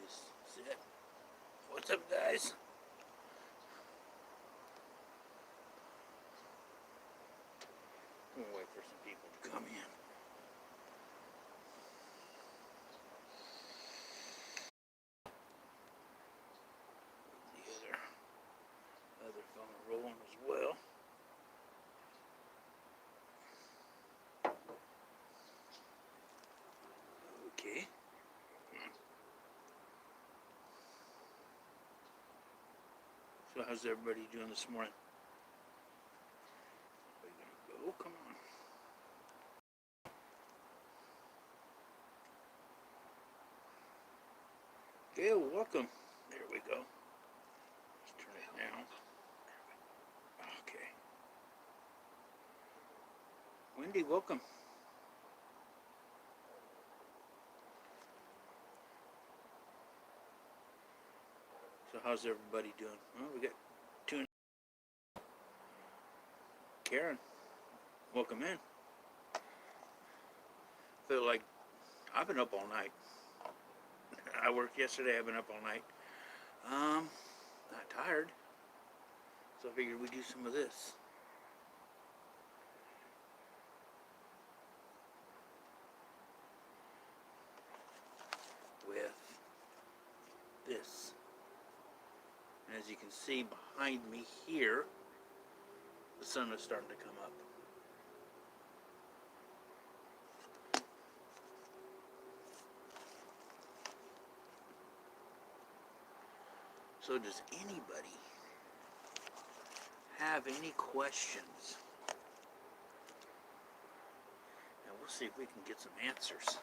Just sit. What's up, guys? We'll wait for some people to come in. The other phone rolling as well. Okay. So how's everybody doing this morning? Are you gonna go? Come on. Gail, welcome. There we go. Let's turn it down. Okay. Wendy, welcome. So how's everybody doing? Well, we got two. Karen, welcome in. Feel like I've been up all night. I worked yesterday. I've been up all night. Not tired. So I figured we'd do some of this. With this. And as you can see behind me here, the sun is starting to come up. So does anybody have any questions? And we'll see if we can get some answers.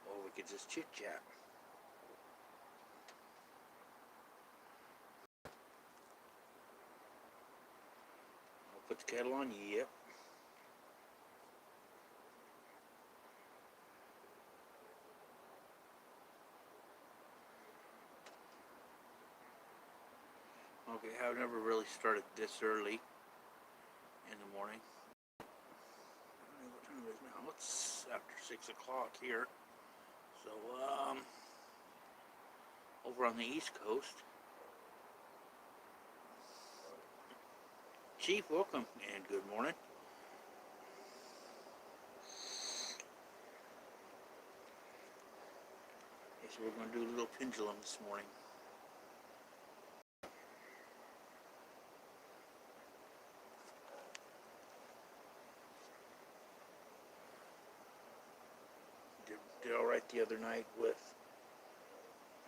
Or we could just chit chat. I'll put the kettle on. Yep. Okay, I've never really started this early in the morning. I don't know what time it is now. It's after 6 o'clock here. So, over on the East Coast. Chief, welcome and good morning. Okay, so we're going to do a little pendulum this morning. Did all right the other night with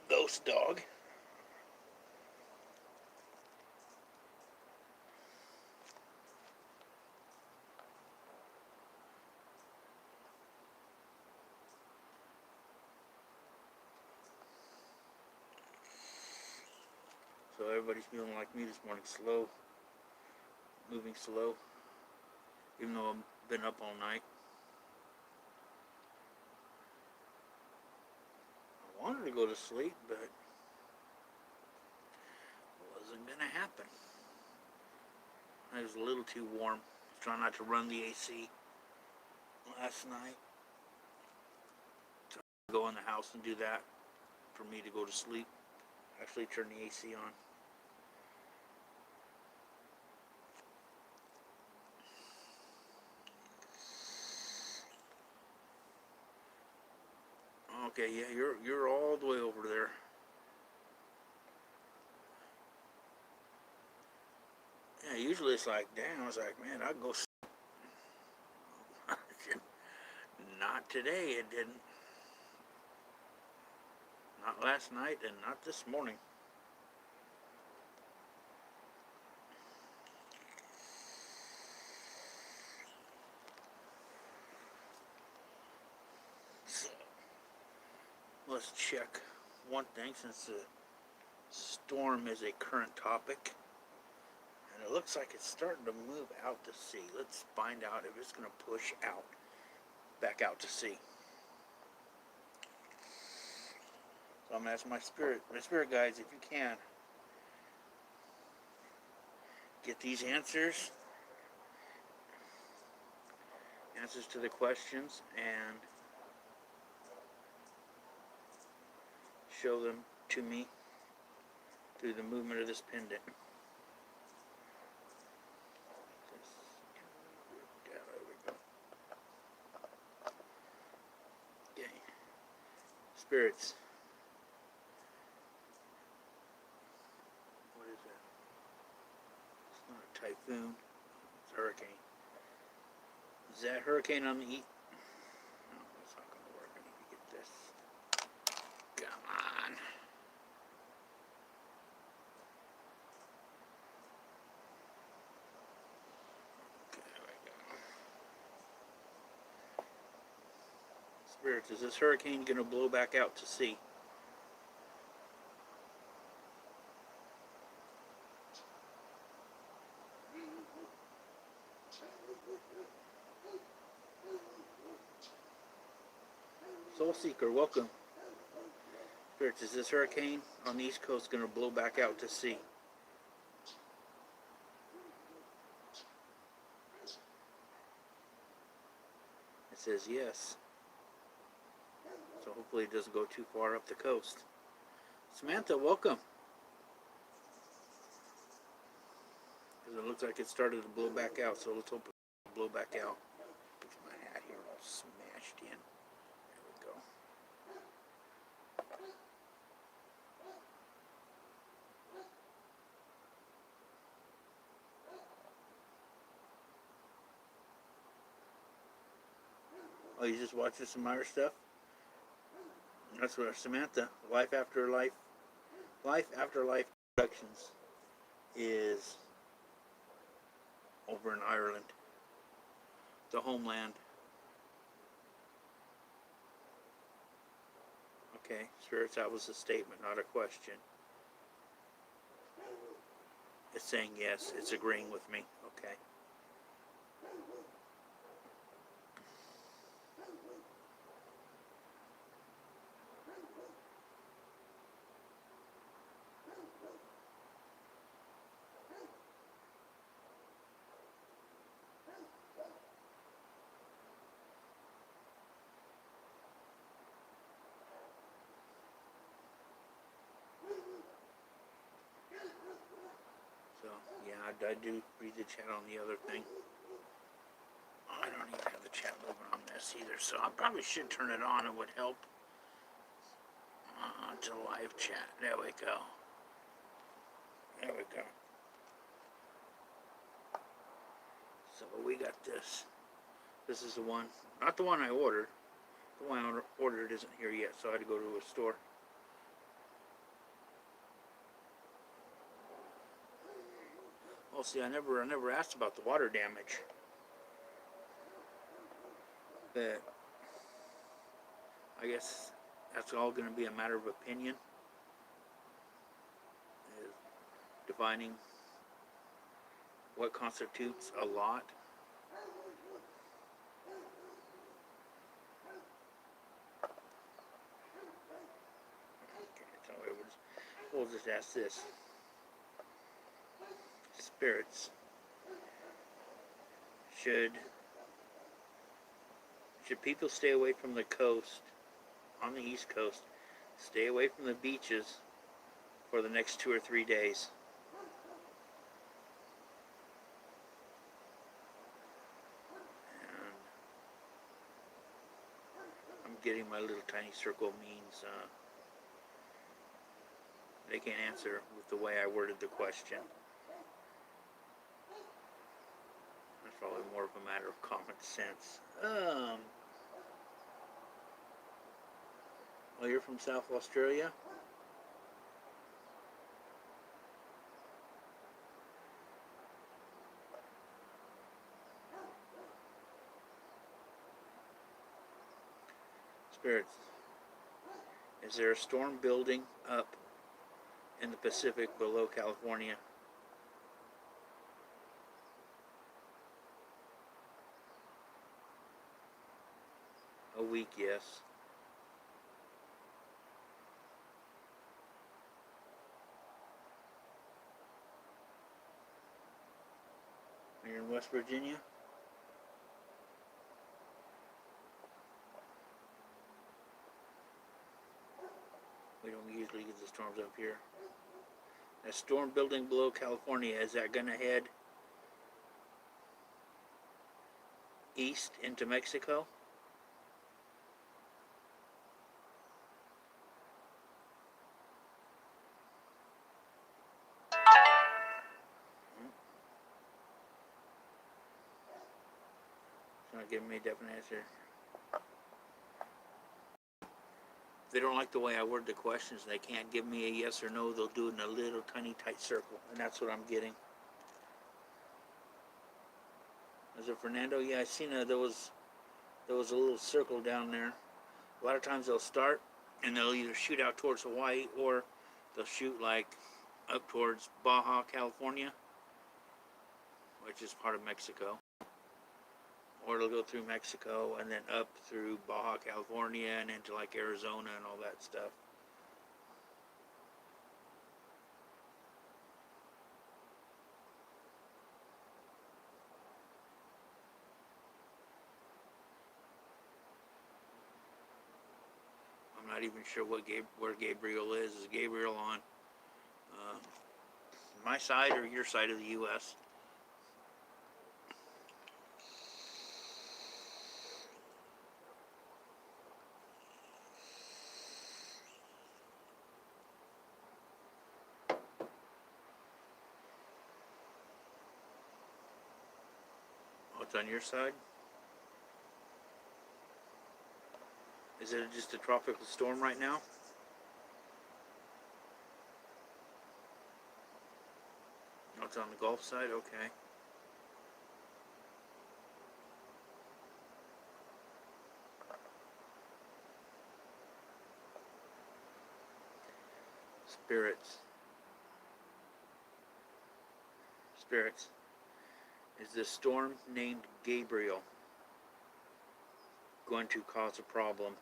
Ghost Dog. So everybody's feeling like me this morning, slow, moving slow, even though I've been up all night. I wanted to go to sleep, but it wasn't going to happen. It was a little too warm. I was trying not to run the AC last night. So I go in the house and do that for me to go to sleep. Actually turn the AC on. Okay, yeah, you're all the way over there. Yeah, usually it's like, damn, I was like, man, I'd go. Not today, it didn't. Not last night and not this morning. So, let's check one thing since the storm is a current topic. And it looks like it's starting to move out to sea. Let's find out if it's going to push out, back out to sea. So I'm going to ask my spirit guides, if you can, get these answers answers to the questions and show them to me through the movement of this pendant. There we go. Okay. Spirits. What is that? It's not a typhoon. It's a hurricane. Is that hurricane on the east? No, that's not going to work. I need to get this. Come on. Okay, there we go. Spirits, is this hurricane going to blow back out to sea? Soul Seeker, welcome. Spirits, is this hurricane on the East Coast going to blow back out to sea? It says yes. So hopefully it doesn't go too far up the coast. Samantha, welcome. Because it looks like it started to blow back out, so let's hope it will blow back out. Put my hat here all smashed in. There we go. Oh, you just watching some Irish stuff? That's what Samantha, Life After Life Productions is over in Ireland, the homeland. Okay, Spirits, that was a statement, not a question. It's saying yes, it's agreeing with me. Okay. So, yeah, I do read the chat on the other thing. I don't even have the chat moving on this either, so I probably should turn it on. It would help. To live chat. There we go. There we go. So we got this. This is the one, not the one I ordered. The one I ordered isn't here yet, so I had to go to a store. Well, see, I never asked about the water damage. But I guess that's all going to be a matter of opinion. Defining what constitutes a lot. Okay, so we'll just ask this. Spirits, should people stay away from the coast, on the East Coast, stay away from the beaches for the next 2 or 3 days? And I'm getting my little tiny circle means they can't answer with the way I worded the question. That's probably more of a matter of common sense. Oh, you're from South Australia? Spirits, is there a storm building up in the Pacific below California? A week, yes. You're in West Virginia? quickly get the storms up here. That storm building below California, is that going to head east into Mexico? It's not giving me a definite answer. If they don't like the way I word the questions, they can't give me a yes or no. They'll do it in a little tiny tight circle, and that's what I'm getting. Is it Fernando? Yeah, I seen there was a little circle down there. A lot of times they'll start and they'll either shoot out towards Hawaii or they'll shoot like up towards Baja California, which is part of Mexico. Or it'll go through Mexico and then up through Baja California and into like Arizona and all that stuff. I'm not even sure where Gabriel is. Is Gabriel on my side or your side of the U.S.? Oh, it's on your side? Is it just a tropical storm right now? Oh, it's on the Gulf side? Okay. Spirits. Is this storm named Gabriel going to cause a problem?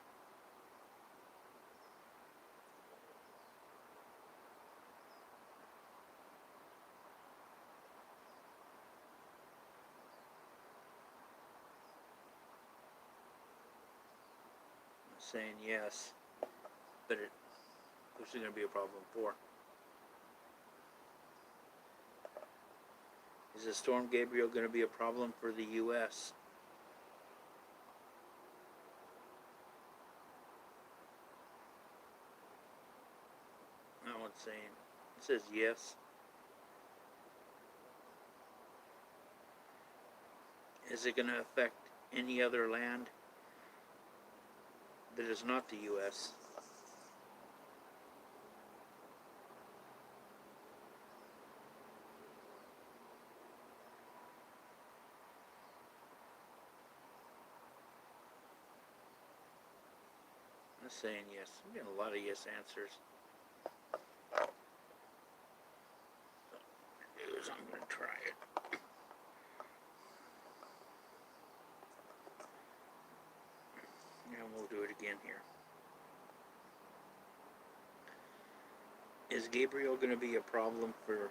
I'm saying yes, but what's it going to be a problem for? Is the storm Gabriel going to be a problem for the U.S.? That one's saying, it says yes. Is it going to affect any other land that is not the U.S.? I'm saying yes. I'm getting a lot of yes answers. I'm going to try it. And we'll do it again here. Is Gabriel going to be a problem for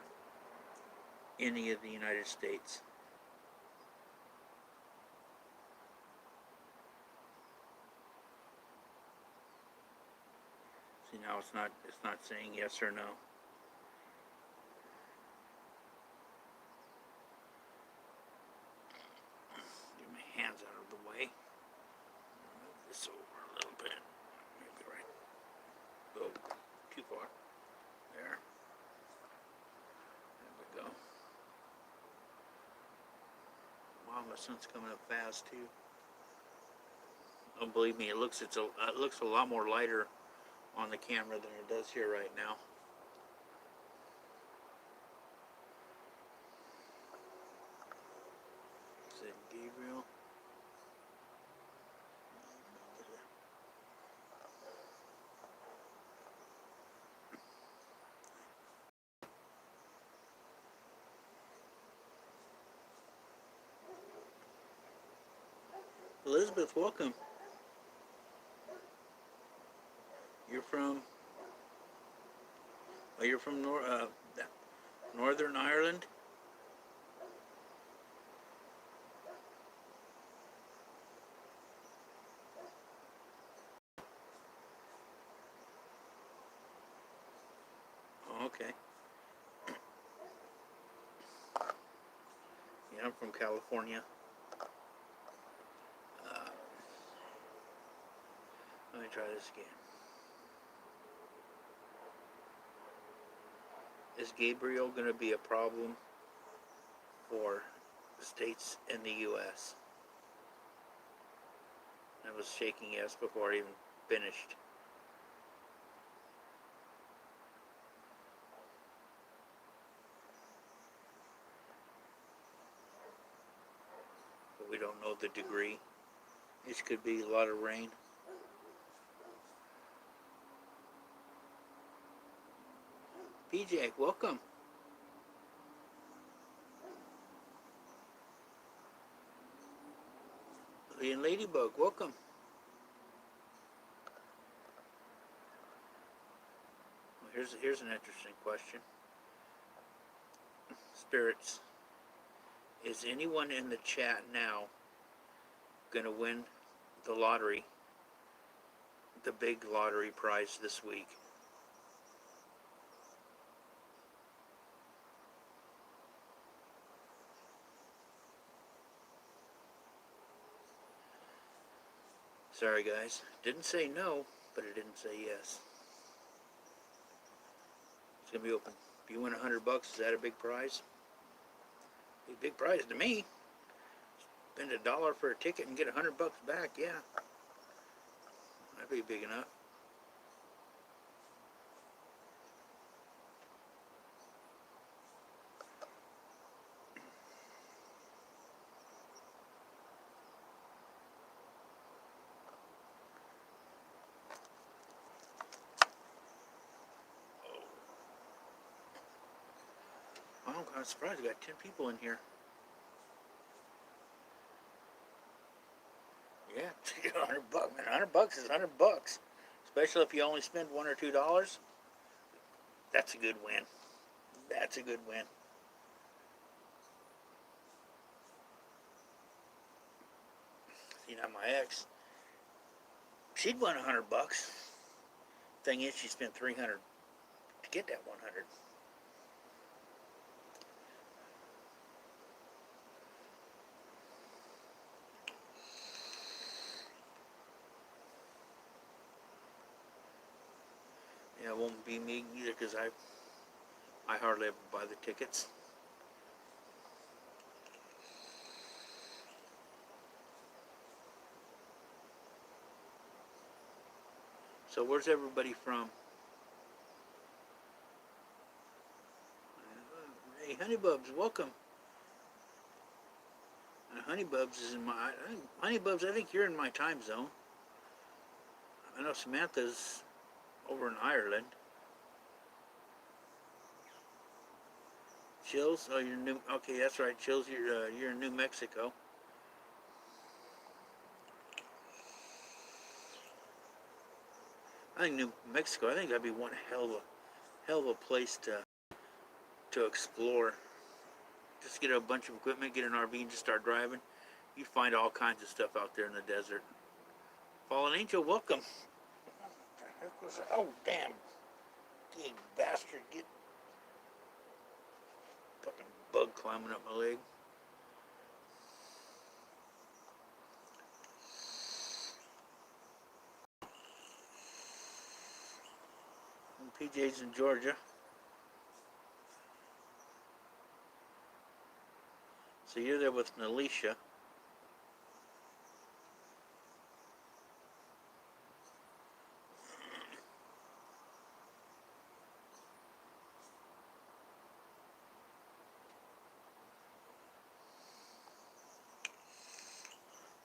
any of the United States? See, now it's not saying yes or no. Get my hands out of the way. Move this over a little bit. Maybe right. Oh, too far. There. There we go. Wow, my sun's coming up fast too. Oh, believe me, it looks a lot more lighter on the camera than it does here right now. Is it Gabriel? Elizabeth, welcome. You're from Northern Ireland? Yeah, I'm from California. Let me try this again. Is Gabriel going to be a problem for the states in the U.S.? I was shaking yes before I even finished. But we don't know the degree. This could be a lot of rain. PJ, welcome. And Ladybug, welcome. Well, here's an interesting question. Spirits, is anyone in the chat now going to win the lottery, the big lottery prize this week? Sorry guys, didn't say no, but it didn't say yes. It's going to be open. If you win $100, is that a big prize? Big prize to me. Spend $1 for a ticket and get $100 back, yeah. That'd be big enough. Oh, I'm kind of surprised. I got 10 people in here. Yeah, $100, man. $100 is $100. Especially if you only spend $1 or $2. That's a good win. That's a good win. See, now my ex, she'd won $100. Thing is, she spent $300 to get that $100. Yeah, it won't be me either because I hardly ever buy the tickets. So where's everybody from? Hey, Honeybubs, welcome. Honeybubs is in my... Honeybubs, I think you're in my time zone. I know Samantha's over in Ireland. Chills? Oh, you're new... Okay, that's right. Chills, you're in New Mexico. I think New Mexico, I think that'd be one hell of a place to explore. Just get a bunch of equipment, get an RV, and just start driving. You find all kinds of stuff out there in the desert. Fallen Angel, welcome. Oh, damn. You bastard. Get fucking bug climbing up my leg. And PJ's in Georgia. So you're there with Nalisha.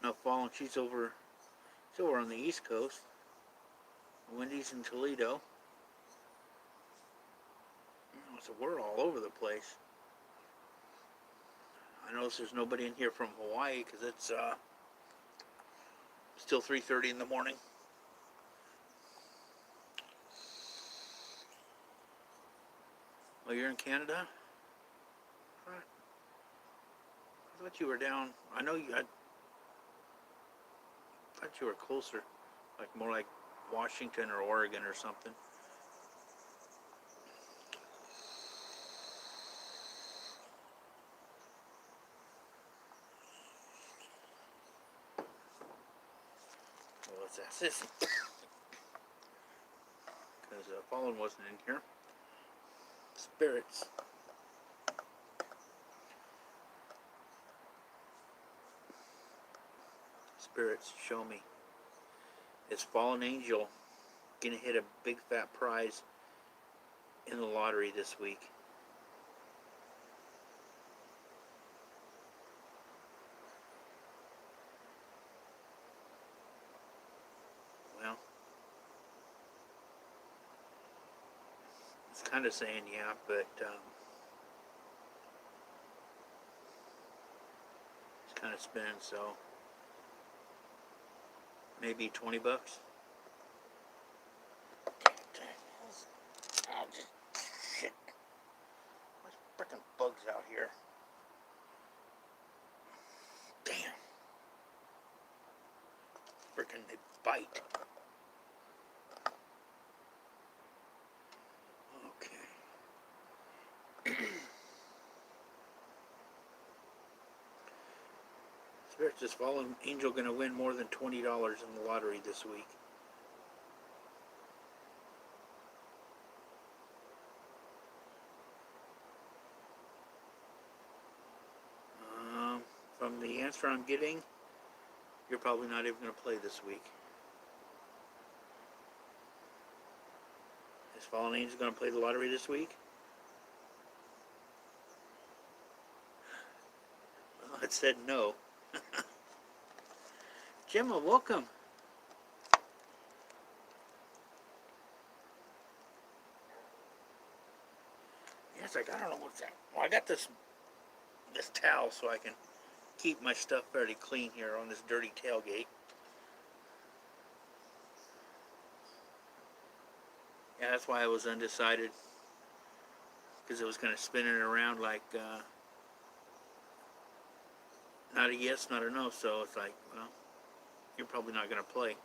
Now Fallen, she's over on the East Coast. Wendy's in Toledo. So we're all over the place. I notice there's nobody in here from Hawaii because it's still 3:30 in the morning. Oh, you're in Canada? I thought you were down. I thought you were closer, like more like Washington or Oregon or something. Let's ask this. Because Fallen wasn't in here. Spirits. Spirits, show me. Is Fallen Angel gonna hit a big fat prize in the lottery this week? Well, it's kind of saying yeah, but it's kind of spinning, so maybe 20 bucks. Oh, just shit. There's freaking bugs out here. Damn. Freaking they bite. Okay. Spirits, is Fallen Angel going to win more than $20 in the lottery this week? From the answer I'm getting, you're probably not even going to play this week. Is Fallen Angel going to play the lottery this week? Well, it said no. Gemma, welcome. Yeah, it's like, I don't know what's that. Well, I got this towel so I can keep my stuff fairly clean here on this dirty tailgate. Yeah, that's why I was undecided. Because it was kind of spinning around like, not a yes, not a no. So it's like, well, you're probably not going to play.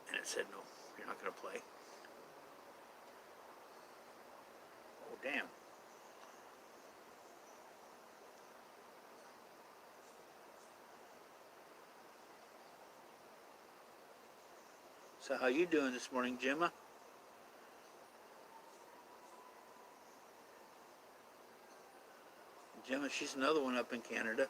And it said, no, you're not going to play. Oh, damn. So how you doing this morning, Gemma? Gemma, she's another one up in Canada.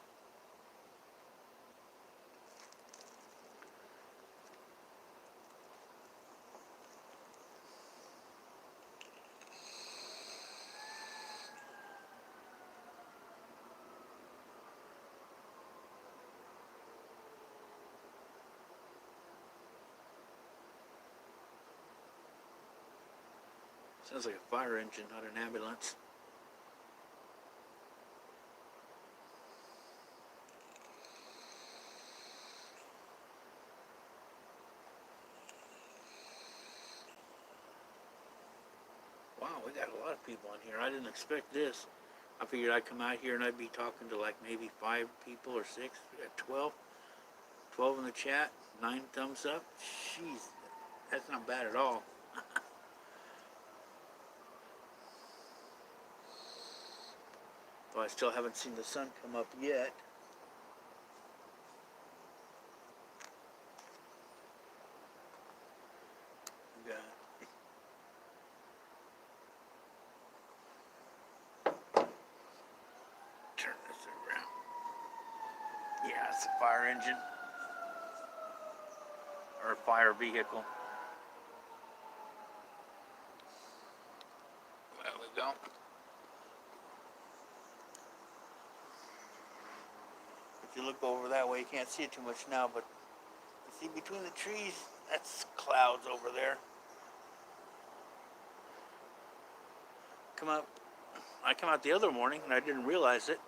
Sounds like a fire engine, not an ambulance. Wow, we got a lot of people in here. I didn't expect this. I figured I'd come out here and I'd be talking to like maybe 5 people or 6. We got 12. 12 in the chat. 9 thumbs up. Jeez, that's not bad at all. Well, I still haven't seen the sun come up yet. Yeah. Turn this around. Yeah, it's a fire engine. Or a fire vehicle. There we go. If you look over that way, you can't see it too much now, but you see between the trees, that's clouds over there. I come out the other morning and I didn't realize it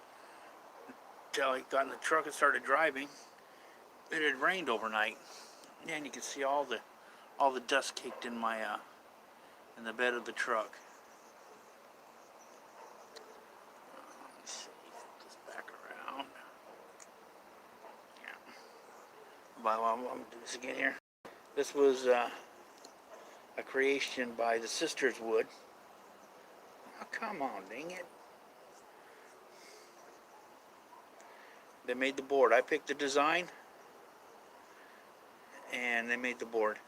until I got in the truck and started driving. It had rained overnight, and you can see all the dust caked in my in the bed of the truck. Let me see, flip this back around. Yeah. Well, I'm gonna do this again here. This was a creation by the Sisters Wood. Oh, come on, dang it. They made the board. I picked the design. and they made the board.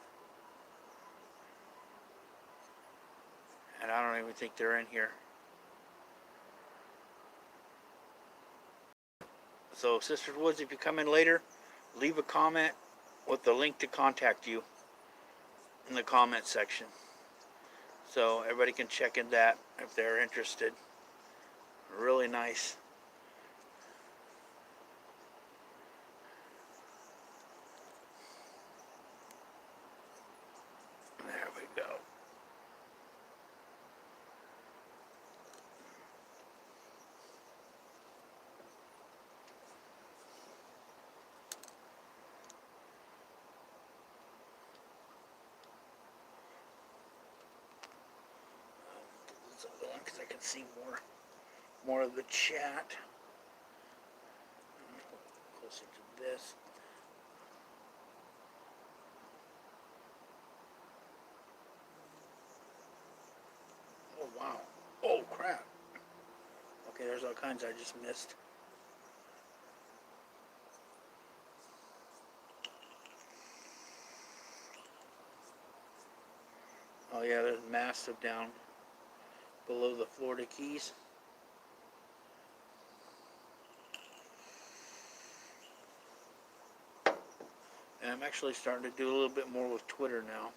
And I don't even think they're in here. So, Sisters Woods, if you come in later, leave a comment with the link to contact you in the comment section. So everybody can check in that if they're interested. Really nice. There we go. This other one because I can see more of the chat. Closer to this. Oh wow. Oh crap. Okay, there's all kinds I just missed. Oh yeah, there's massive down below the Florida Keys. And I'm actually starting to do a little bit more with Twitter now.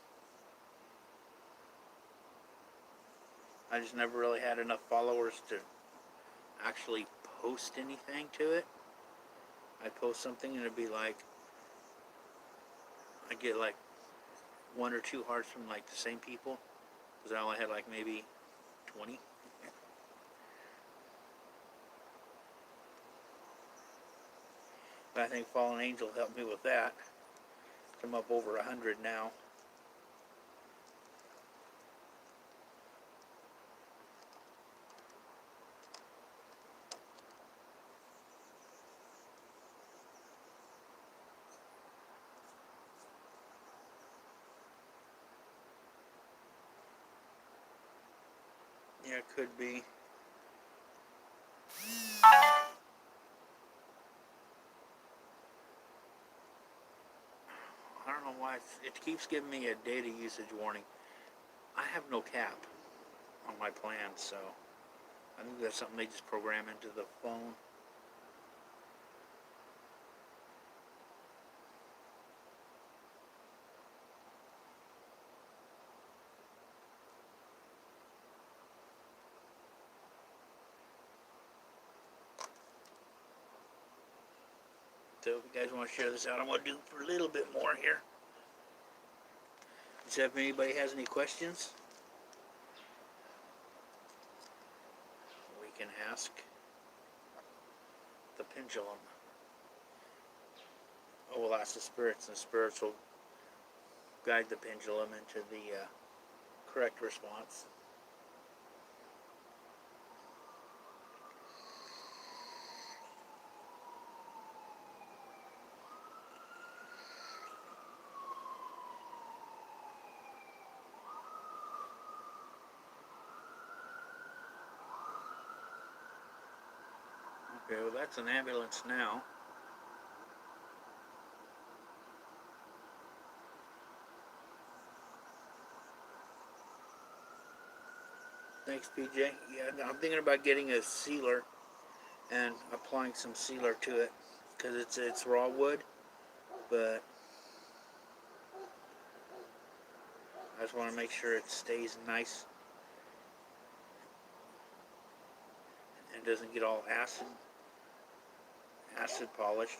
I just never really had enough followers to actually post anything to it. I'd post something and it'd be like, I get like 1 or 2 hearts from like the same people, because I only had like maybe 20. But I think Fallen Angel helped me with that. I'm up over 100 now. Yeah, it could be. I don't know why it keeps giving me a data usage warning. I have no cap on my plan, so I think that's something they just program into the phone. So if you guys want to share this out, I'm going to do for a little bit more here. So if anybody has any questions, we can ask the pendulum. Oh, we'll ask the spirits, and the spirits will guide the pendulum into the correct response. Okay, well that's an ambulance now. Thanks, PJ. Yeah, I'm thinking about getting a sealer and applying some sealer to it because it's raw wood, but I just want to make sure it stays nice and doesn't get all acid polished.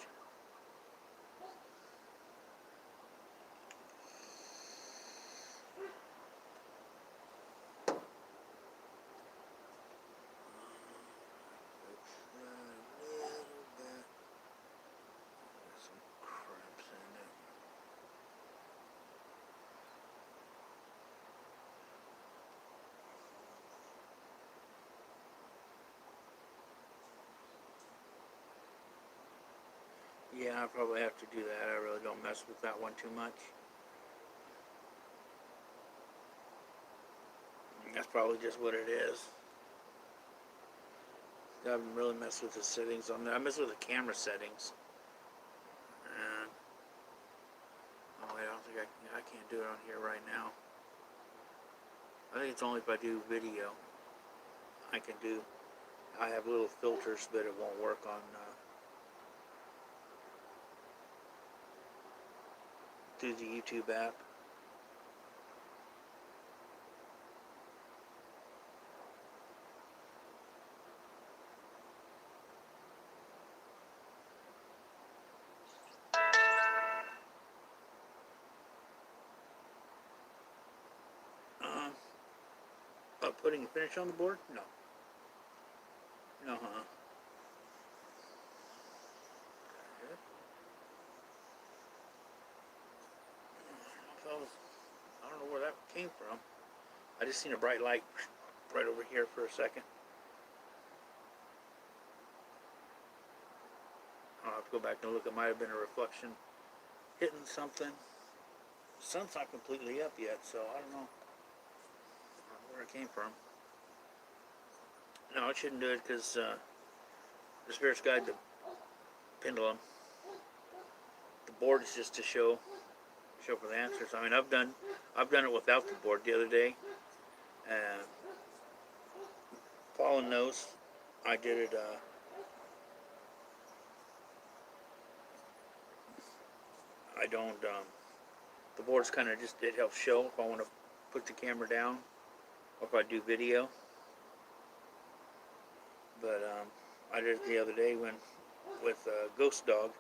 Yeah, I probably have to do that. I really don't mess with that one too much. That's probably just what it is. I haven't really messed with the settings on there. I mess with the camera settings. And, oh wait, I can't do it on here right now. I think it's only if I do video. I can do. I have little filters, but it won't work on through the YouTube app. Putting a finish on the board? No. No, I don't know where that came from. I just seen a bright light right over here for a second. I'll have to go back and look. It might have been a reflection hitting something. The sun's not completely up yet, so I don't know where it came from. No, it shouldn't do it because the Spirit's Guide, the pendulum, the board is just to show for the answers. I mean, I've done it without the board the other day. Paula knows I did it. I don't. The board's kind of just, it helps show if I want to put the camera down or if I do video. But I did it the other day with Ghost Dog,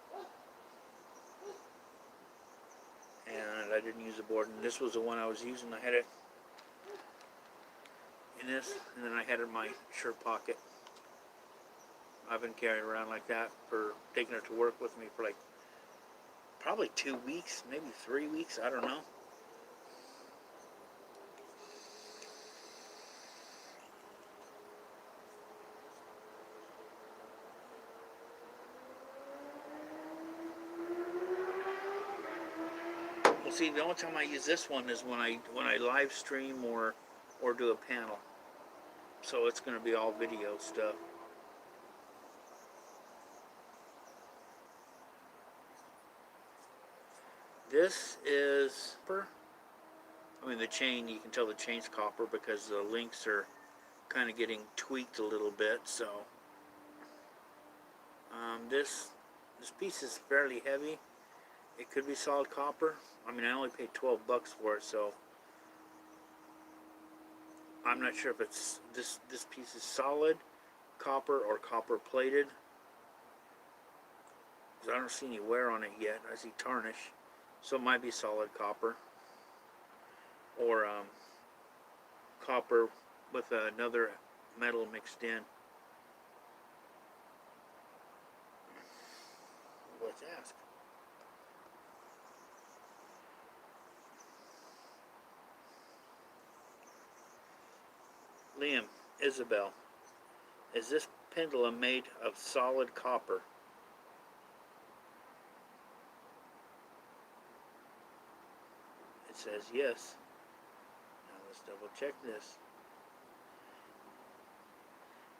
and I didn't use the board. And this was the one I was using. I had it in this, and then I had it in my shirt pocket. I've been carrying it around like that for taking it to work with me for like probably 2 weeks, maybe 3 weeks. I don't know. Well, see, the only time I use this one is when I live stream or do a panel. So it's going to be all video stuff. This is copper. I mean, the chain, you can tell the chain's copper because the links are kind of getting tweaked a little bit. So this piece is fairly heavy. It could be solid copper. I mean, I only paid $12 for it, so I'm not sure if it's this piece is solid copper or copper plated. Because I don't see any wear on it yet. I see tarnish. So it might be solid copper. Or copper with another metal mixed in. Let's ask. Liam, Isabel, is this pendulum made of solid copper? It says yes. Now let's double check this.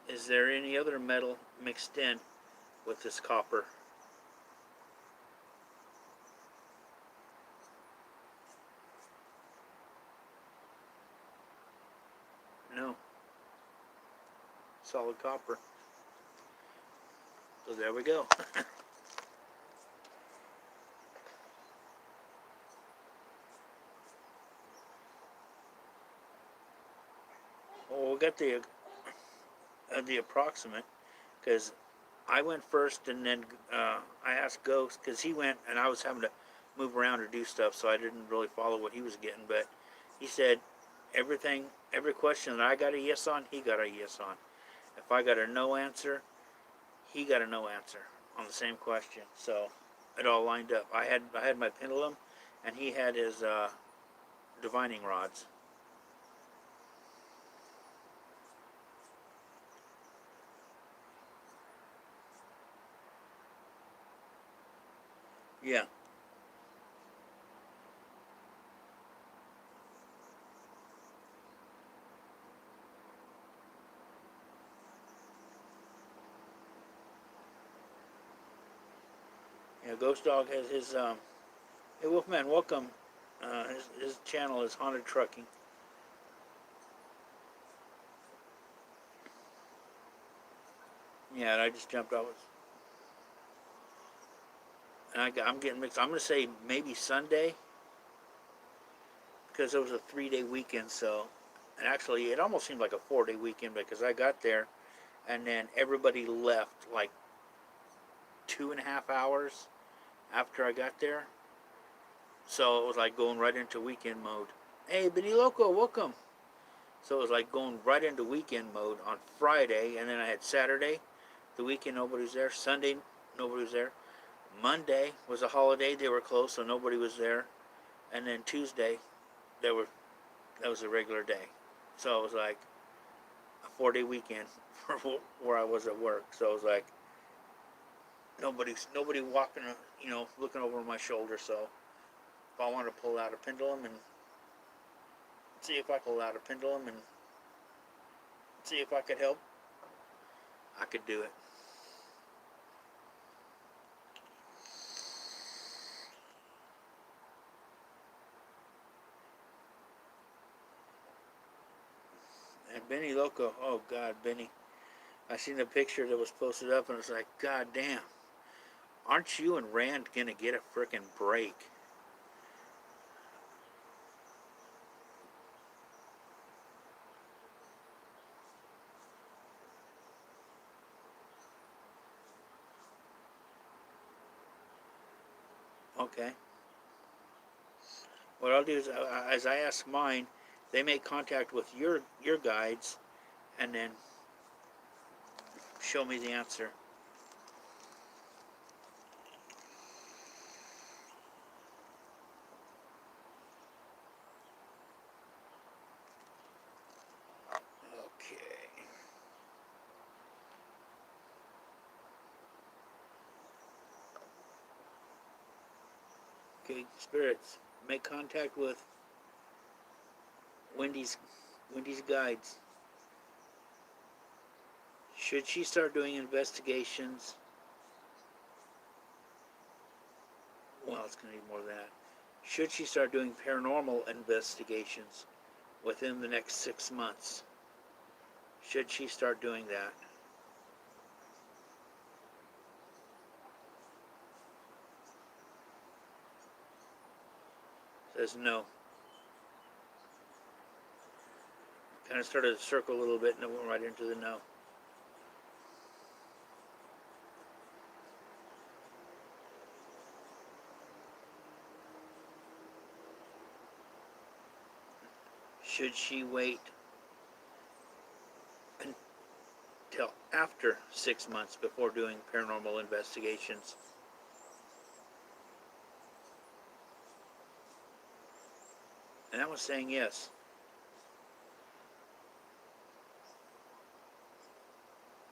Is there any other metal mixed in with this copper? No. Solid copper. So there we go. Well, we got the approximate, because I went first, and then I asked Ghost, because he went, and I was having to move around or do stuff, so I didn't really follow what he was getting, but he said every question that I got a yes on, he got a yes on. If I got a no answer, he got a no answer on the same question, so it all lined up. I had my pendulum, and he had his divining rods. Yeah. Yeah, Ghost Dog has his, hey Wolfman, welcome. His channel is Haunted Trucking. Yeah, and I just jumped off. And I'm getting mixed. I'm going to say maybe Sunday because it was a 3-day weekend. So, and actually, it almost seemed like a 4-day weekend because I got there and then everybody left like 2.5 hours after I got there. So it was like going right into weekend mode. Hey, Benny Loco, welcome. So it was like going right into weekend mode on Friday, and then I had Saturday, the weekend nobody was there. Sunday, nobody was there. Monday was a holiday; they were closed, so nobody was there. And then Tuesday, there were that was a regular day. So it was like a 4-day weekend for where I was at work. So it was like nobody walking, looking over my shoulder. So if I wanted to pull out a pendulum and see if I could pull out a pendulum and see if I could help, I could do it. And Benny Loco, oh God, Benny. I seen the picture that was posted up and it's like, God damn, aren't you and Rand gonna get a frickin' break? Okay. What I'll do is, as I ask mine, they make contact with your guides, and then show me the answer. Okay. Okay, spirits, make contact with Wendy's Wendy's guides. Should she start doing investigations? Well, it's gonna need more than that. Should she start doing paranormal investigations within the next 6 months? Should she start doing that? Says no. Kind of started to circle a little bit and then went right into the no. Should she wait until after 6 months before doing paranormal investigations? And that was saying yes.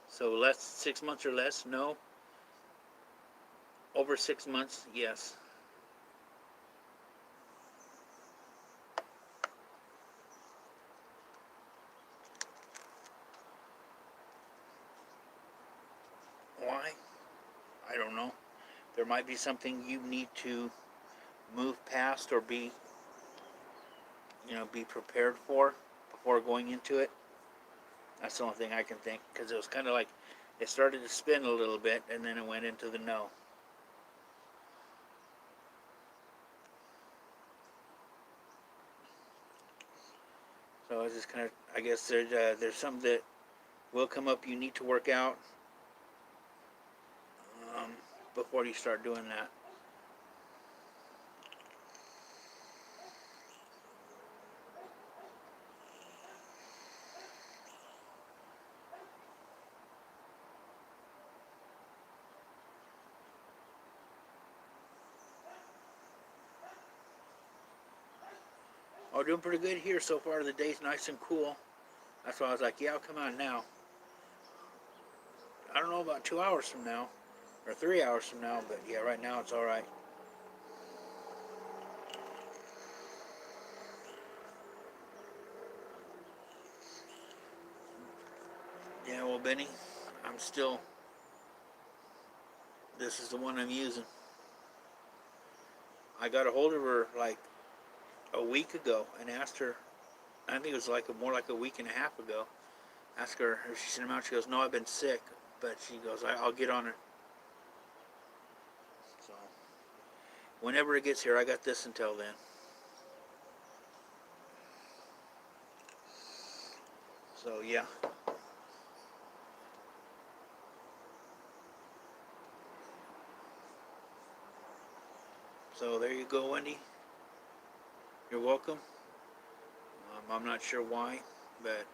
So less 6 months or less, no. Over 6 months, yes. Why? I don't know. There might be something you need to move past or be prepared for before going into it. That's the only thing I can think, because it was kind of like it started to spin a little bit and then it went into the no. So it's just kind of, I guess there's something that will come up you need to work out um, before you start doing that. Oh, doing pretty good here so far. The day's nice and cool. That's why I was like, yeah, I'll come on now. I don't know about 2 hours from now or 3 hours from now, but yeah, right now it's all right. Yeah, well, Benny, I'm still. This is the one I'm using. I got a hold of her like a week ago and asked her. I think it was more like a week and a half ago. Asked her if she sent him out. She goes, "No, I've been sick," but she goes, "I'll get on it." So whenever it gets here, I got this until then. So yeah. So there you go, Wendy. You're welcome. I'm not sure why, but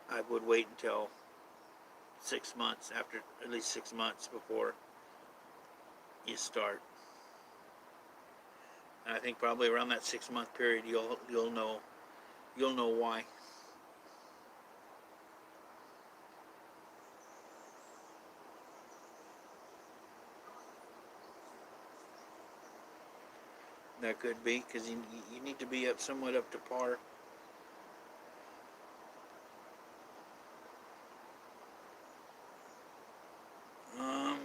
I would wait until 6 months, after at least 6 months before you start. And I think probably around that 6 month period, you'll know why. That could be because you need to be somewhat up to par. Um,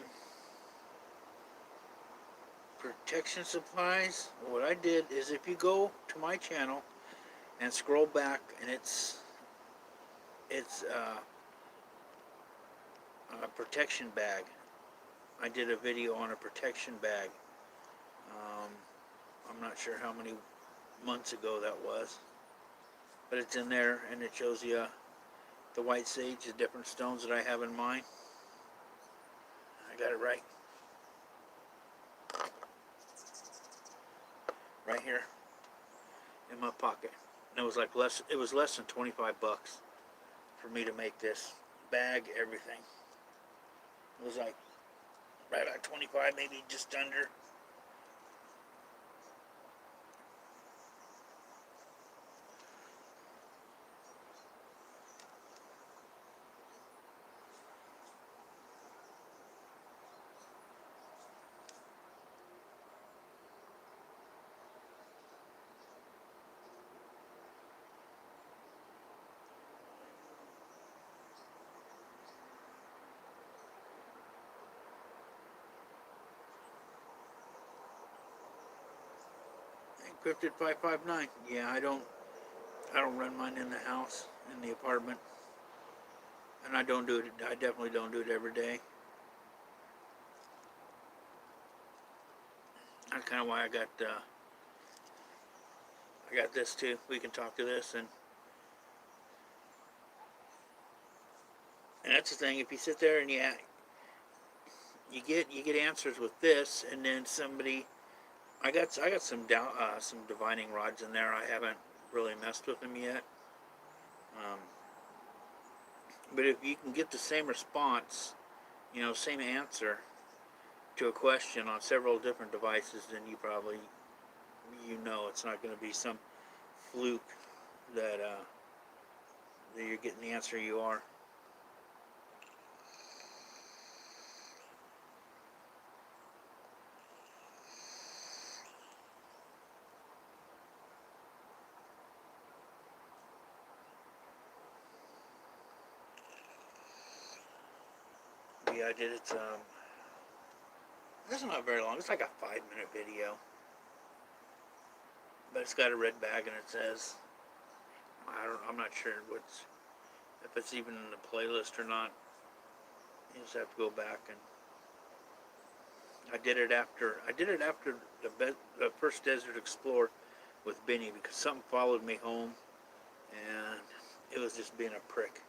Protection supplies. What I did is, if you go to my channel and scroll back, and it's a protection bag. I did a video on a protection bag. Um, I'm not sure how many months ago that was, but it's in there, and it shows you the white sage, the different stones that I have in mine. I got it right here in my pocket. And it was like less than 25 bucks for me to make this bag, everything. It was like right about 25, maybe just under. Encrypted 559. Yeah, I don't run mine in the house, in the apartment, and I don't do it. I definitely don't do it every day. That's kind of why I got this too. We can talk to this, and that's the thing. If you sit there and you get answers with this, and then somebody, I got some divining rods in there. I haven't really messed with them yet. Um, but if you can get the same response, same answer to a question on several different devices, then it's not going to be some fluke that you're getting the answer you are. Yeah, I did it. This is not very long. It's like a 5 minute video, but it's got a red bag, and it says, I'm not sure if it's even in the playlist or not. You just have to go back, and I did it after the first Desert Explorer with Benny, because something followed me home, and it was just being a prick.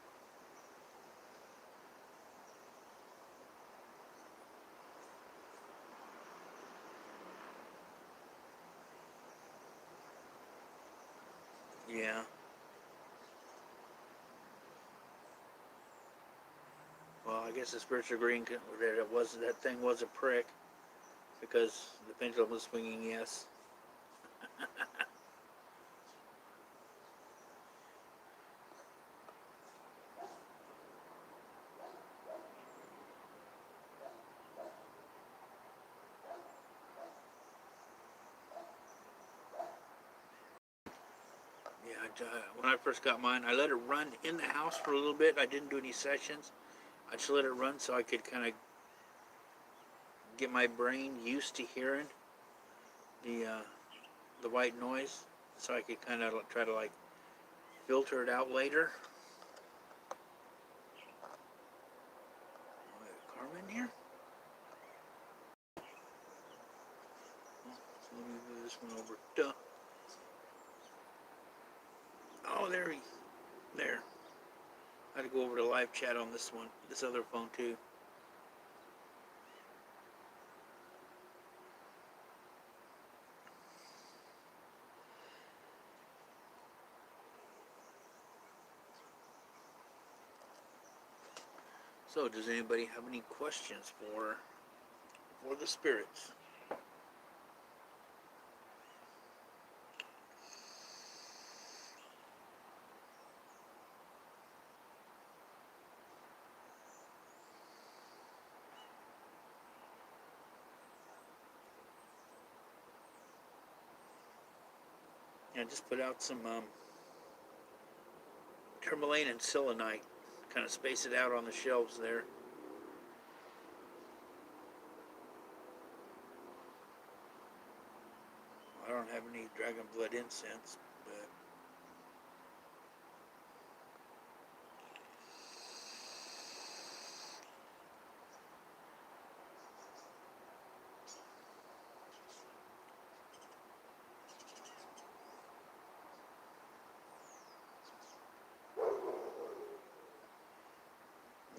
Yeah. Well, I guess the spiritual agreeing that thing was a prick, because the pendulum was swinging yes. Yeah, when I first got mine, I let it run in the house for a little bit. I didn't do any sessions. I just let it run so I could kind of get my brain used to hearing the uh, the white noise, so I could kind of try to like filter it out later. Carmen here. So let me move this one over. Duh. Oh, there. I had to go over to live chat on this one, this other phone too. So, does anybody have any questions for the spirits? Yeah, just put out some tourmaline and selenite. Kind of space it out on the shelves there. I don't have any dragon blood incense, but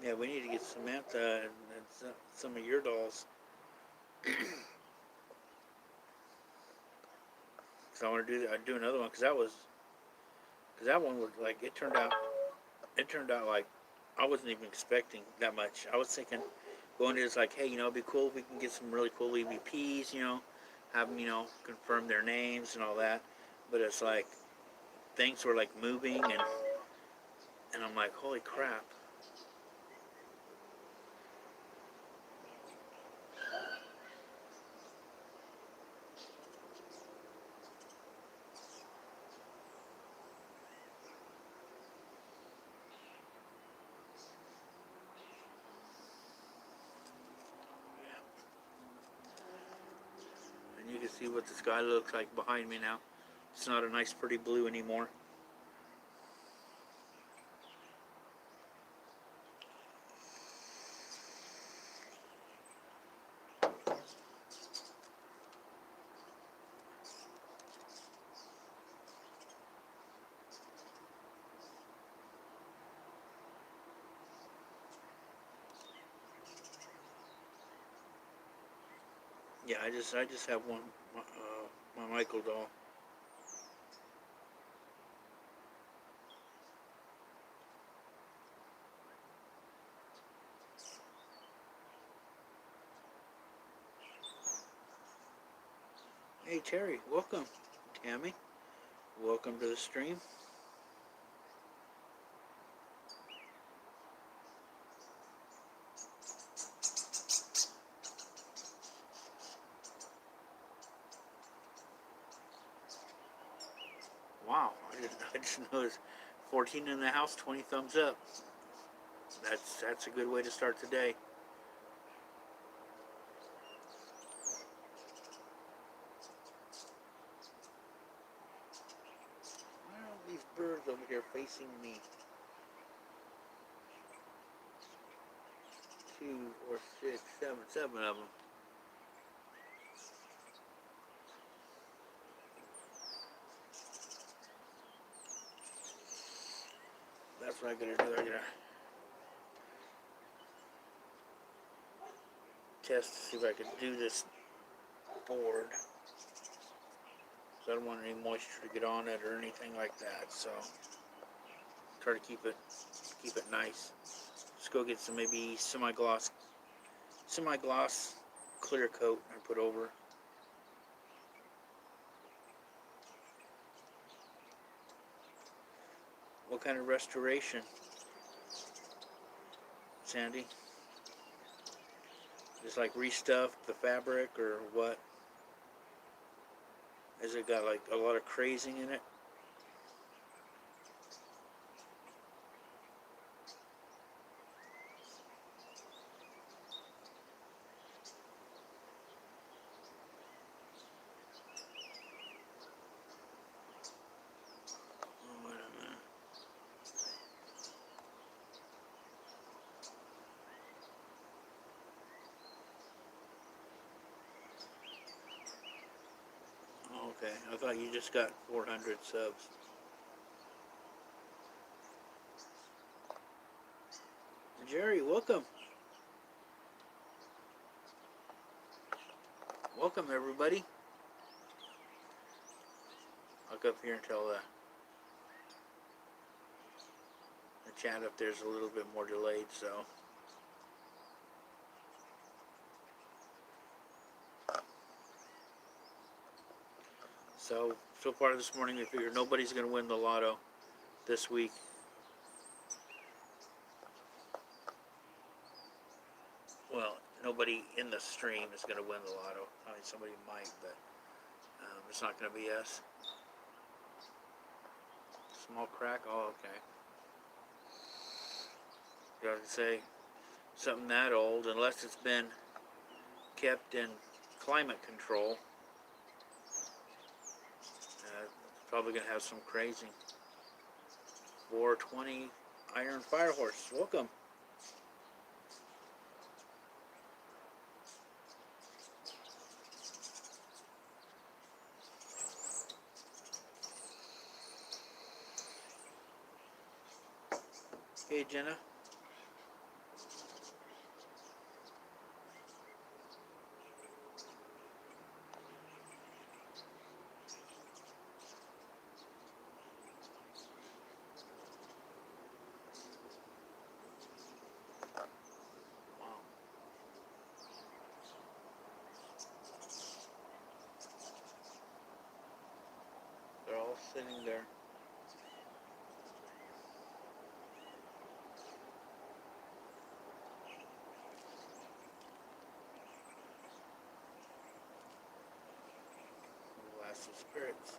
yeah, we need to get Samantha and some of your dolls. So I want to do that. I'd do another one because that one was like it turned out like I wasn't even expecting that much. I was thinking going to it's like, hey, it'd be cool if we can get some really cool EVPs, have them, confirm their names and all that. But it's like things were like moving and I'm like, holy crap. And you can see what the sky looks like behind me now. It's not a nice pretty blue anymore. Yeah, I just have one, my Michael doll. Hey Terry, welcome. Tammy, welcome to the stream. Wow, I just noticed 14 in the house, 20 thumbs up. That's a good way to start the day. Why are these birds over here facing me? 2, 4, 6, 7, 7 of them. That's what I gotta do. I gotta test to see if I can do this board. So I don't want any moisture to get on it or anything like that. So try to keep it nice. Just go get some maybe semi-gloss clear coat and put over. What kind of restoration, Sandy? Just like restuff the fabric or what? Has it got like a lot of crazing in it? okay. I thought you just got 400 subs. Jerry, welcome. Welcome, everybody. I'll go up here and tell the chat up there's a little bit more delayed, so. So far this morning, we figure nobody's going to win the lotto this week. Well, nobody in the stream is going to win the lotto. I mean, somebody might, but it's not going to be us. Small crack? Oh, okay. You have to say something that old, unless it's been kept in climate control. Probably going to have some crazy. 420 Iron Firehorse. Welcome. Hey, Jenna. They're all sitting there. Glass of spirits.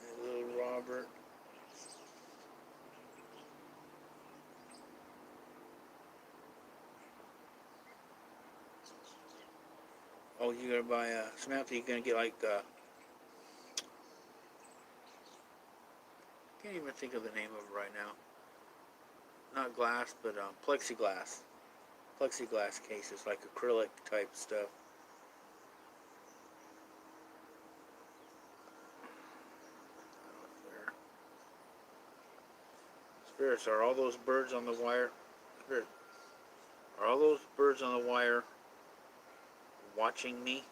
Hey, little Robert. Oh, you gotta buy Samantha. You're gonna get like can't even think of the name of it right now. Not glass, but plexiglass. Plexiglass cases, like acrylic type stuff. There. Spirits, are all those birds on the wire? Spirit, are all those birds on the wire watching me?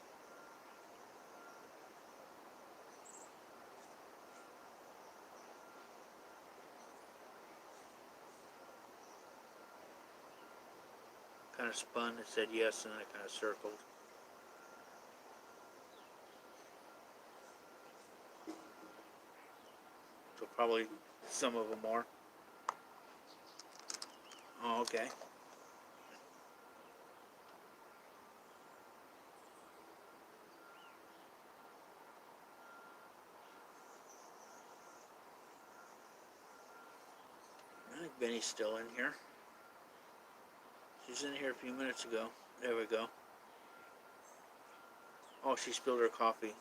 Kind of spun, it said yes, and then it kind of circled. So probably some of them are. Oh, okay. I think Benny's still in here. She's in here a few minutes ago. There we go. Oh, she spilled her coffee.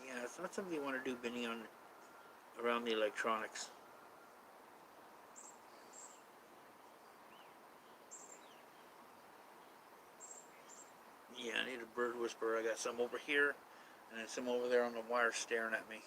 Yeah, it's not something you want to do, Benny, on around the electronics. Yeah, I need a bird whisperer. I got some over here, and then some over there on the wire staring at me.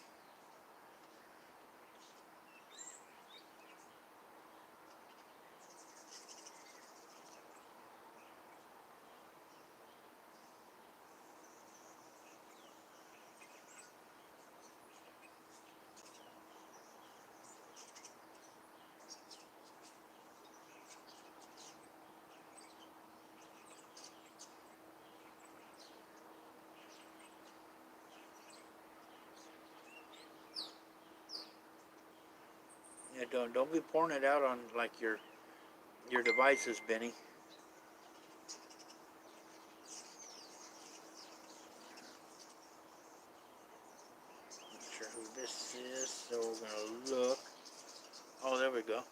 Yeah, don't be pouring it out on like your devices, Benny. Not sure who this is, so we're gonna look. Oh, there we go.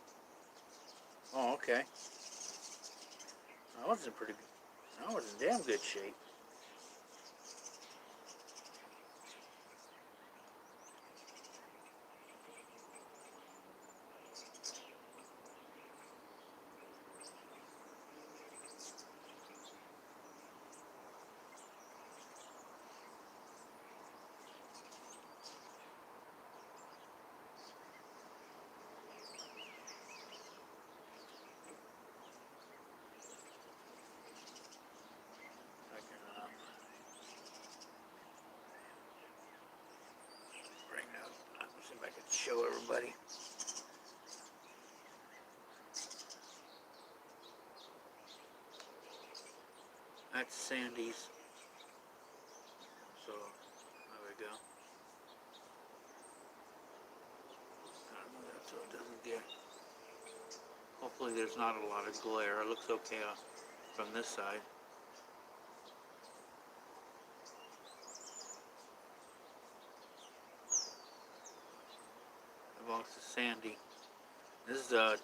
Oh, okay. That was in pretty good. That was in damn good shape. show everybody. That's Sandy's. So, there we go. So it doesn't get... Hopefully there's not a lot of glare. It looks okay from this side. It belongs to Sandy. This is a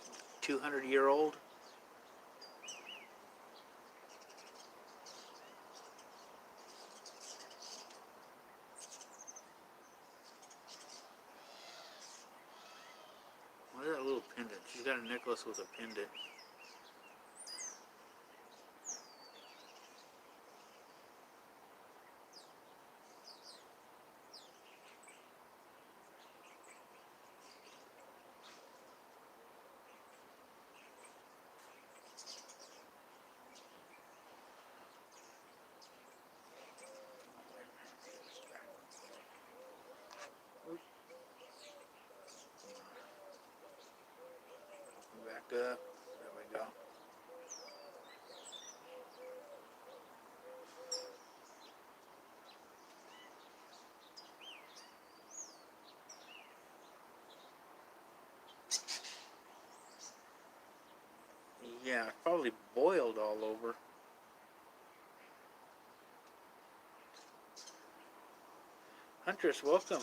200-year-old. What is that little pendant? She's got a necklace with a pendant. Back up. There we go. Yeah, it's probably boiled all over. Huntress, welcome.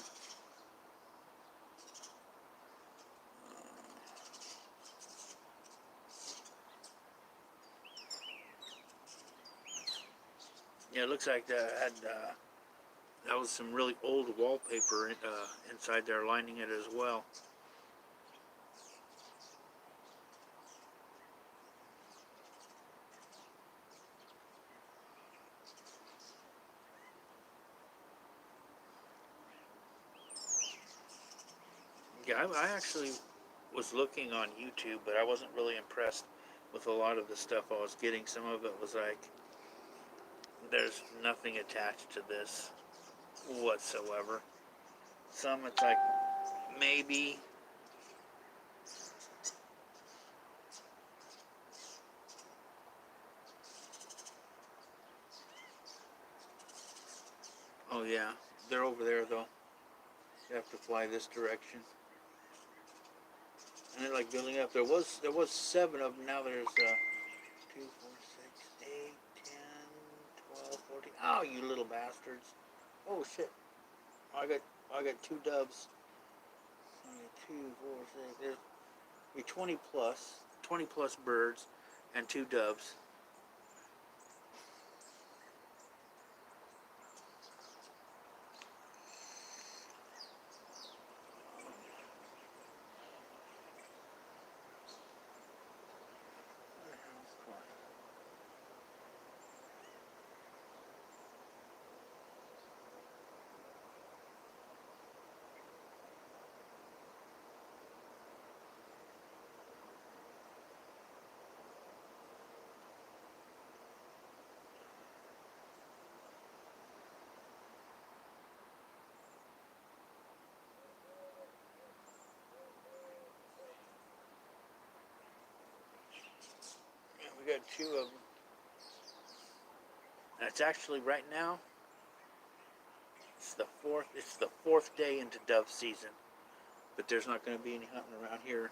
Yeah, it looks like that was some really old wallpaper inside there lining it as well. Yeah, I actually was looking on YouTube, but I wasn't really impressed with a lot of the stuff I was getting. Some of it was like, there's nothing attached to this whatsoever. Some it's like, maybe. Oh yeah, they're over there though. You have to fly this direction. And they're like building up. There was 7 of them. Now there's 2, 4, 6, 8, 10, 12, 14. Oh, you little bastards! Oh shit! I got 2 doves. 2, 4, 6. There's be 20 plus birds, and 2 doves. Yeah, we got 2 of them. That's actually right now. It's the 4th. It's the 4th day into dove season, but there's not going to be any hunting around here.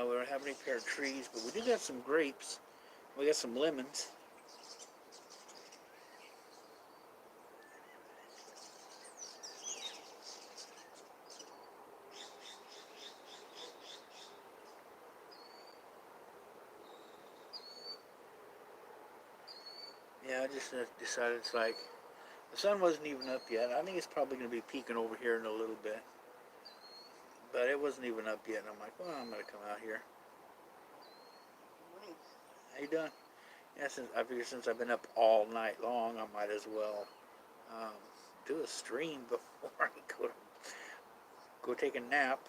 Oh, we don't have any pear trees, but we do got some grapes. We got some lemons. Yeah, I just decided it's like, the sun wasn't even up yet. I think it's probably going to be peeking over here in a little bit. But it wasn't even up yet, and I'm like, well, I'm going to come out here. How you doing? Yeah, I figure since I've been up all night long, I might as well um, do a stream before I go take a nap.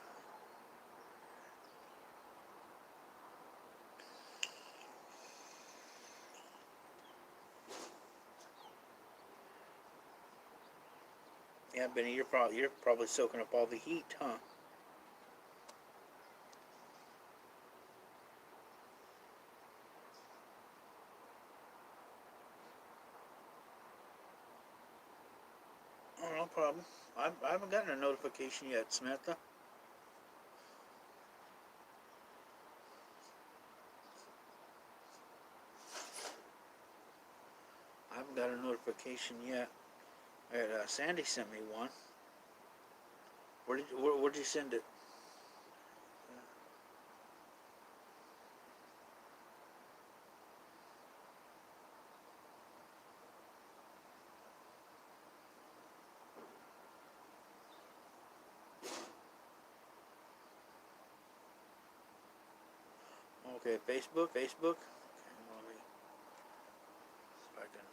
Yeah, Benny, you're probably soaking up all the heat, huh? Oh, no problem. I haven't gotten a notification yet, Samantha. I haven't got a notification yet. Sandy sent me one. Where'd you send it? Okay, Facebook. Okay, let me see if I can.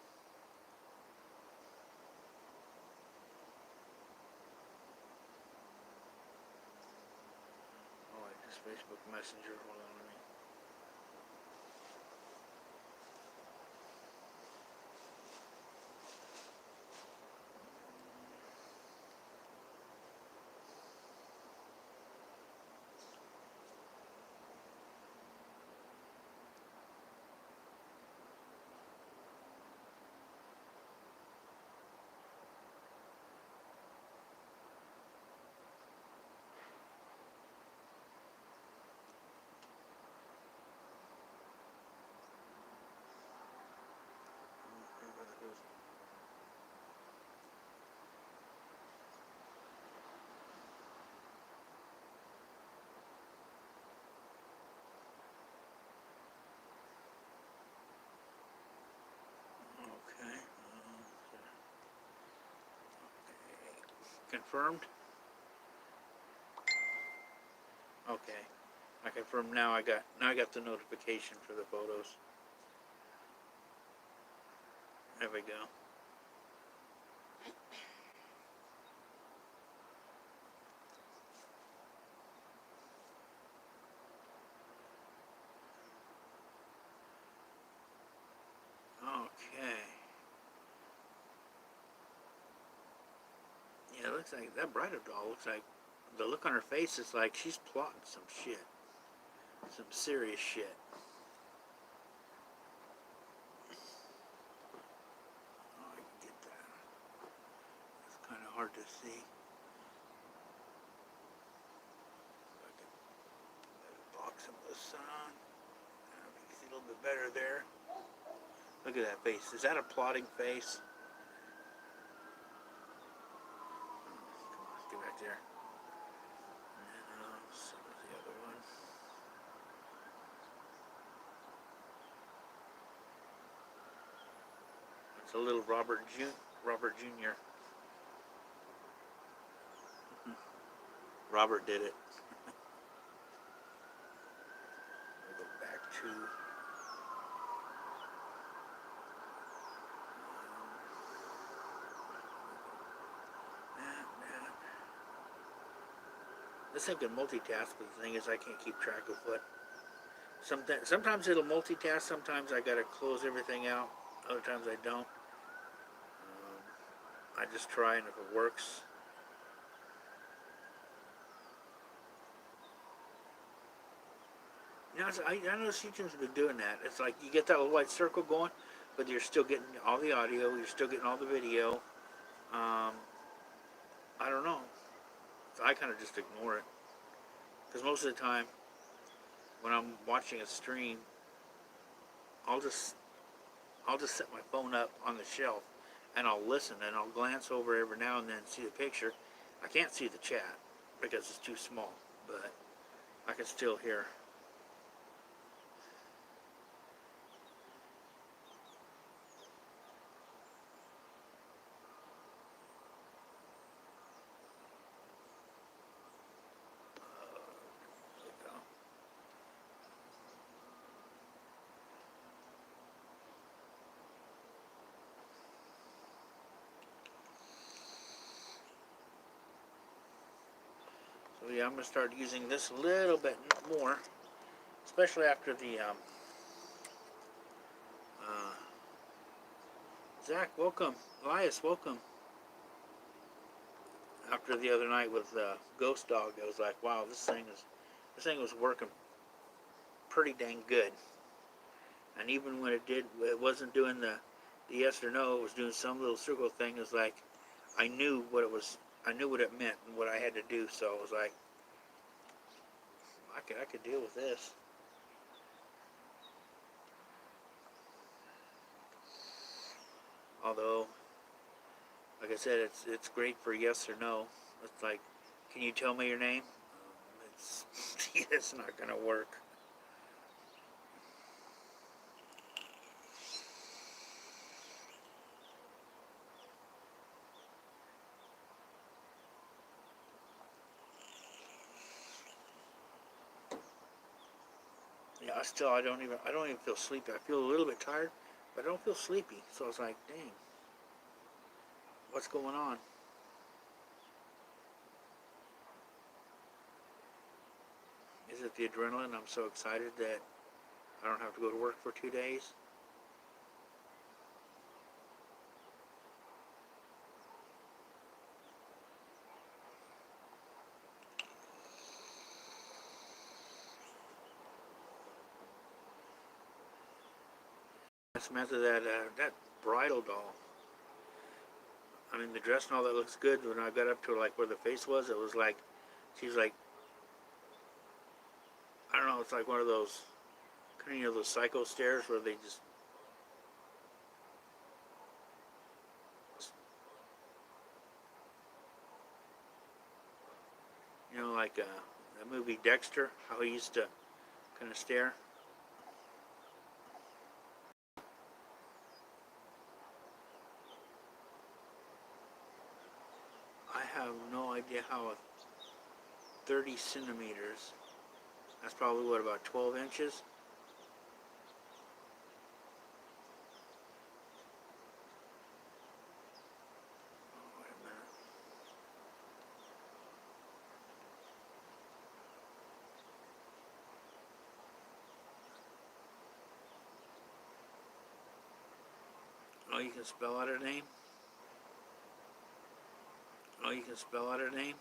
Oh, wait, this Facebook Messenger. Hold on, let me. Okay. Confirmed. Okay. I confirmed now. I got the notification for the photos. There we go. Okay. Yeah, it looks like that Brighter doll looks like the look on her face is like she's plotting some shit. Some serious shit. Oh, I can get that. It's kind of hard to see. I can block some of the sun. You can see a little bit better there. Look at that face. Is that a plotting face? Come on, get back there. And so was the other one. It's a little Robert Jr. Robert did it. We'll go back to that. This thing can multitask, but the thing is I can't keep track of what. Sometimes it'll multitask, sometimes I gotta close everything out, other times I don't. I just try, and if it works. You know, I notice YouTube's been doing that. It's like you get that little white circle going, but you're still getting all the audio, you're still getting all the video. I don't know. So I kind of just ignore it. Because most of the time, when I'm watching a stream, I'll just set my phone up on the shelf, and I'll listen, and I'll glance over every now and then, see the picture. I can't see the chat because it's too small, but I can still hear. There we go. yeah, I'm gonna start using this a little bit more, especially after the uh, Zach, welcome. Elias, welcome. After the other night with Ghost Dog, I was like, wow, this thing was working pretty dang good. And even when it wasn't doing the yes or no. It was doing some little circle thing. It was like I knew what it was. I knew what it meant and what I had to do. So I was like, I could deal with this. Although, like I said, it's great for yes or no. It's like, can you tell me your name? It's it's not gonna work. Yeah, I don't even feel sleepy. I feel a little bit tired, but I don't feel sleepy. So I was like, dang, what's going on? Is it the adrenaline? I'm so excited that I don't have to go to work for 2 days. Samantha, that bridal doll. I mean, the dress and all that looks good. When I got up to like where the face was, it was like she's like, I don't know. It's like one of those kind of those psycho stares where they just like that movie Dexter, how he used to kind of stare. I have no idea how a 30 centimeters. That's probably what, about 12 inches. Oh, wait a minute. Oh, you can spell out her name. Oh, you can spell out her name.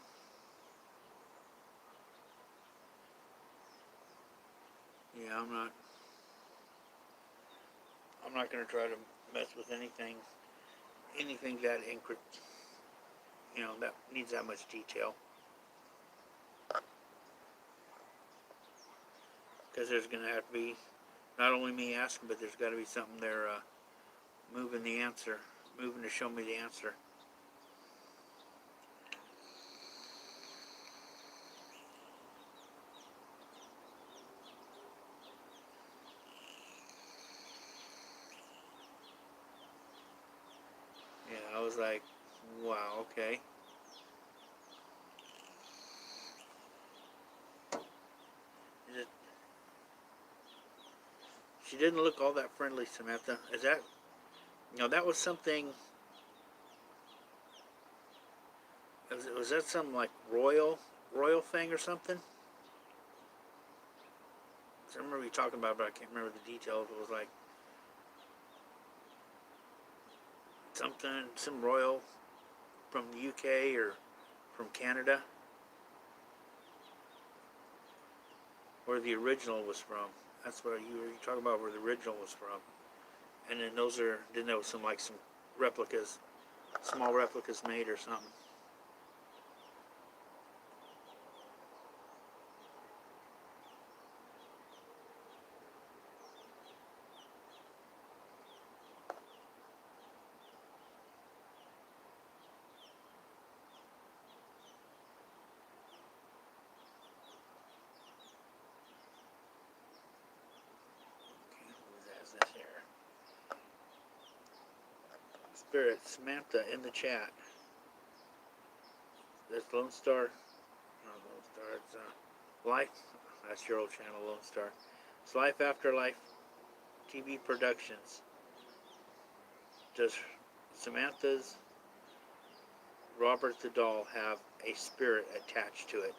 Yeah, I'm not. I'm not gonna try to mess with anything that that needs that much detail. Because there's gonna have to be not only me asking, but there's got to be something there moving the answer, moving to show me the answer. Yeah, I was like, wow, okay. It, she didn't look all that friendly, Samantha. Is that, that was something, was that some like royal thing or something? I remember you talking about it, but I can't remember the details. It was like some royal from the UK or from Canada, where the original was from. That's what you were talking about, where the original was from. And then then there was some replicas, small replicas made or something. Okay, who has this here? Spirit Samantha in the chat. That's Lone Star. Not Lone Star. It's Life. That's your old channel, Lone Star. It's Life After Life TV Productions. Does Samantha's Robert the Doll have a spirit attached to it?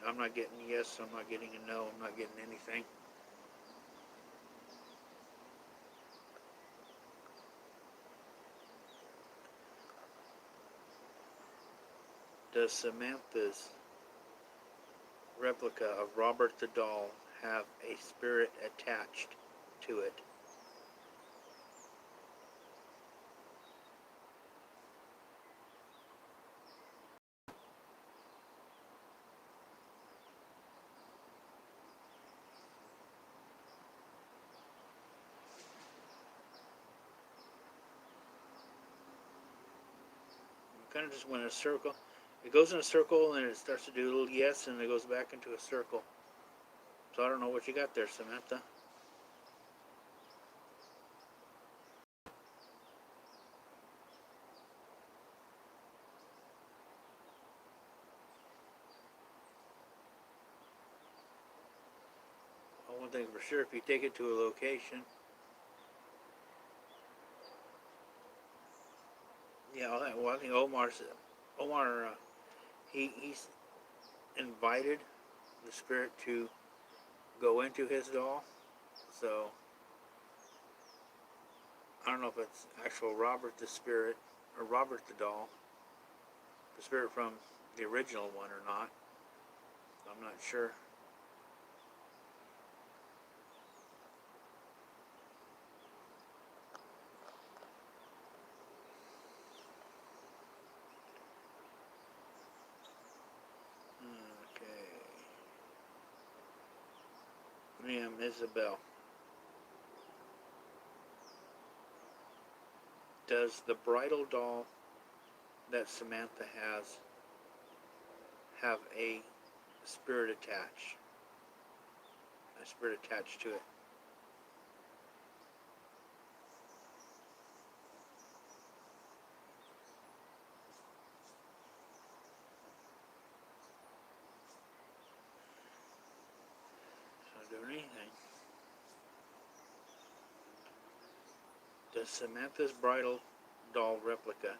I'm not getting a yes, I'm not getting a no, I'm not getting anything. Does Samantha's replica of Robert the doll have a spirit attached to it? Kind of just went in a circle. It goes in a circle and it starts to do a little yes and it goes back into a circle. So I don't know what you got there, Samantha. Well, one thing for sure, if you take it to a location, yeah, well, I think Omar, he's invited the spirit to go into his doll. So I don't know if it's actual Robert the spirit or Robert the doll, the spirit from the original one or not. I'm not sure. Okay. Ma'am Isabel. Does the bridal doll that Samantha has have a spirit attached? A spirit attached to it? It's not doing anything. Does Samantha's bridal doll replica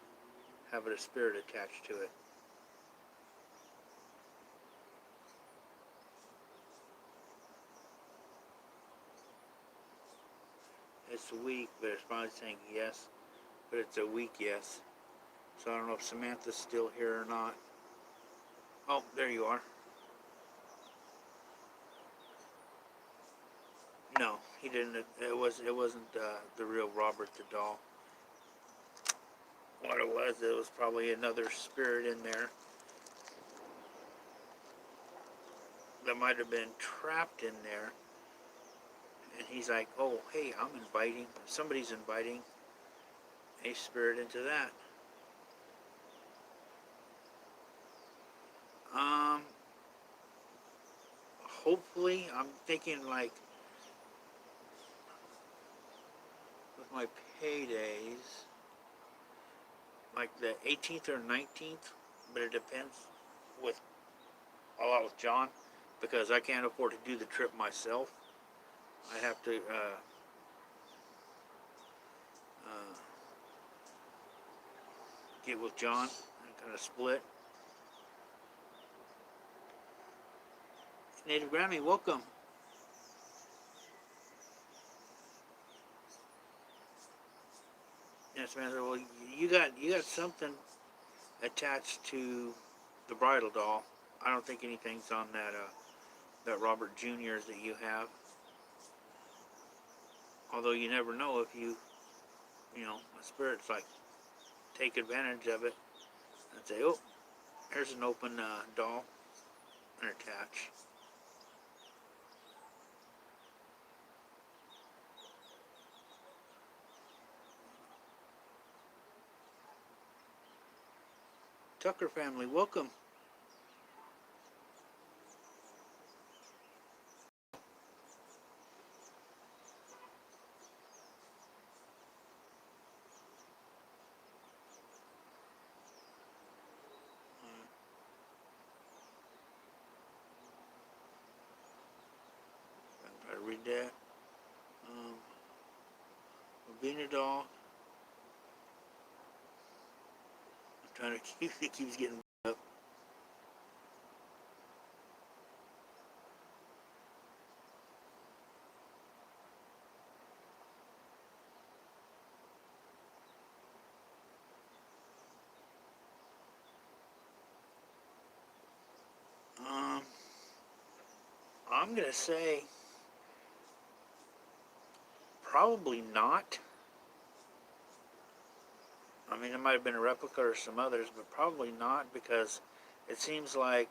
have a spirit attached to it? It's weak, but it's probably saying yes, but it's a weak yes. So I don't know if Samantha's still here or not. Oh, there you are. No, he didn't. It wasn't the real Robert the doll. What it was probably another spirit in there that might have been trapped in there. And he's like, oh, hey, somebody's inviting a spirit into that. Um, Hopefully, I'm thinking like with my paydays, like the 18th or 19th, but it depends with a lot with John because I can't afford to do the trip myself. I have to uh, get with John and kind of split. Native Grammy, welcome. Yes, man. Well, you got something attached to the bridal doll. I don't think anything's on that Robert Jr.'s that you have. Although you never know if a spirit's like take advantage of it and say, oh, here's an open doll and attach. Tucker family, welcome. Try to read that. Um, Being a doll. I'm trying to keep it keeps getting up. I'm gonna say probably not. I mean, it might have been a replica or some others, but probably not, because it seems like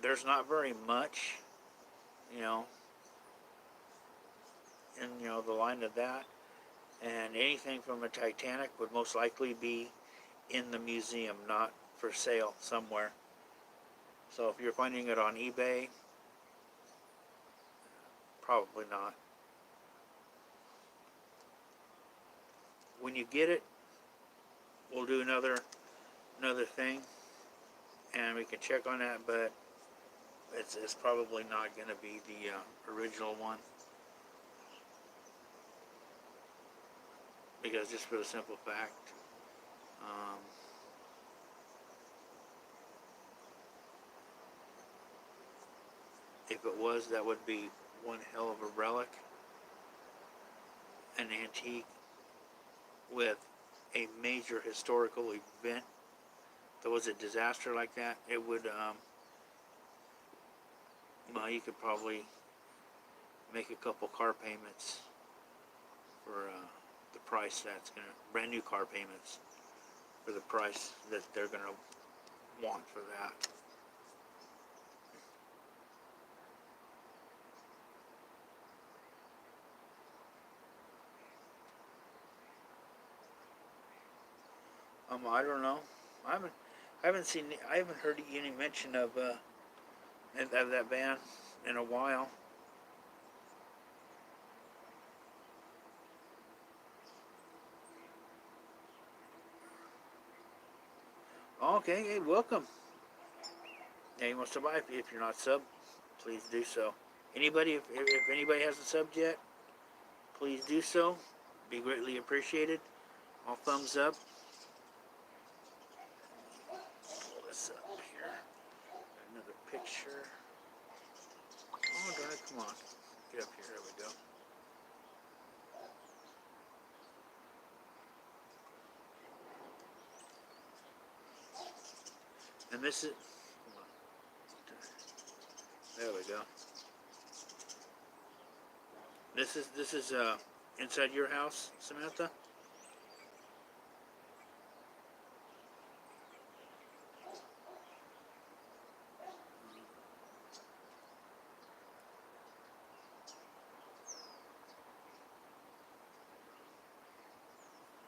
there's not very much, you know, in the line of that, and anything from the Titanic would most likely be in the museum, not for sale somewhere. So if you're finding it on eBay, probably not. When you get it, we'll do another thing, and we can check on that, but it's probably not going to be the original one, because just for the simple fact, if it was, that would be one hell of a relic, an antique with a major historical event. There was a disaster like that, it would, well, you could probably make a couple car payments for the price that's gonna, brand new car payments for the price that they're gonna want for that. I don't know. I haven't heard any mention of that band in a while. Okay, hey, welcome. Yeah, you want to buy if you're not sub, please do so. Anybody, if anybody has a sub yet, please do so. Be greatly appreciated. All thumbs up. Pull this up here. Another picture. Oh, darn it, come on. Get up here, there we go. And this is, there we go. This is inside your house, Samantha?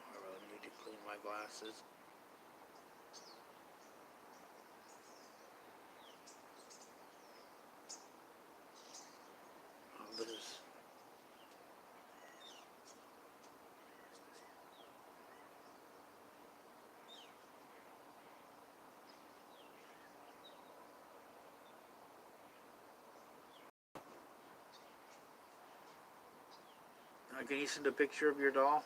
I really need to clean my glasses. This. Can you send a picture of your doll?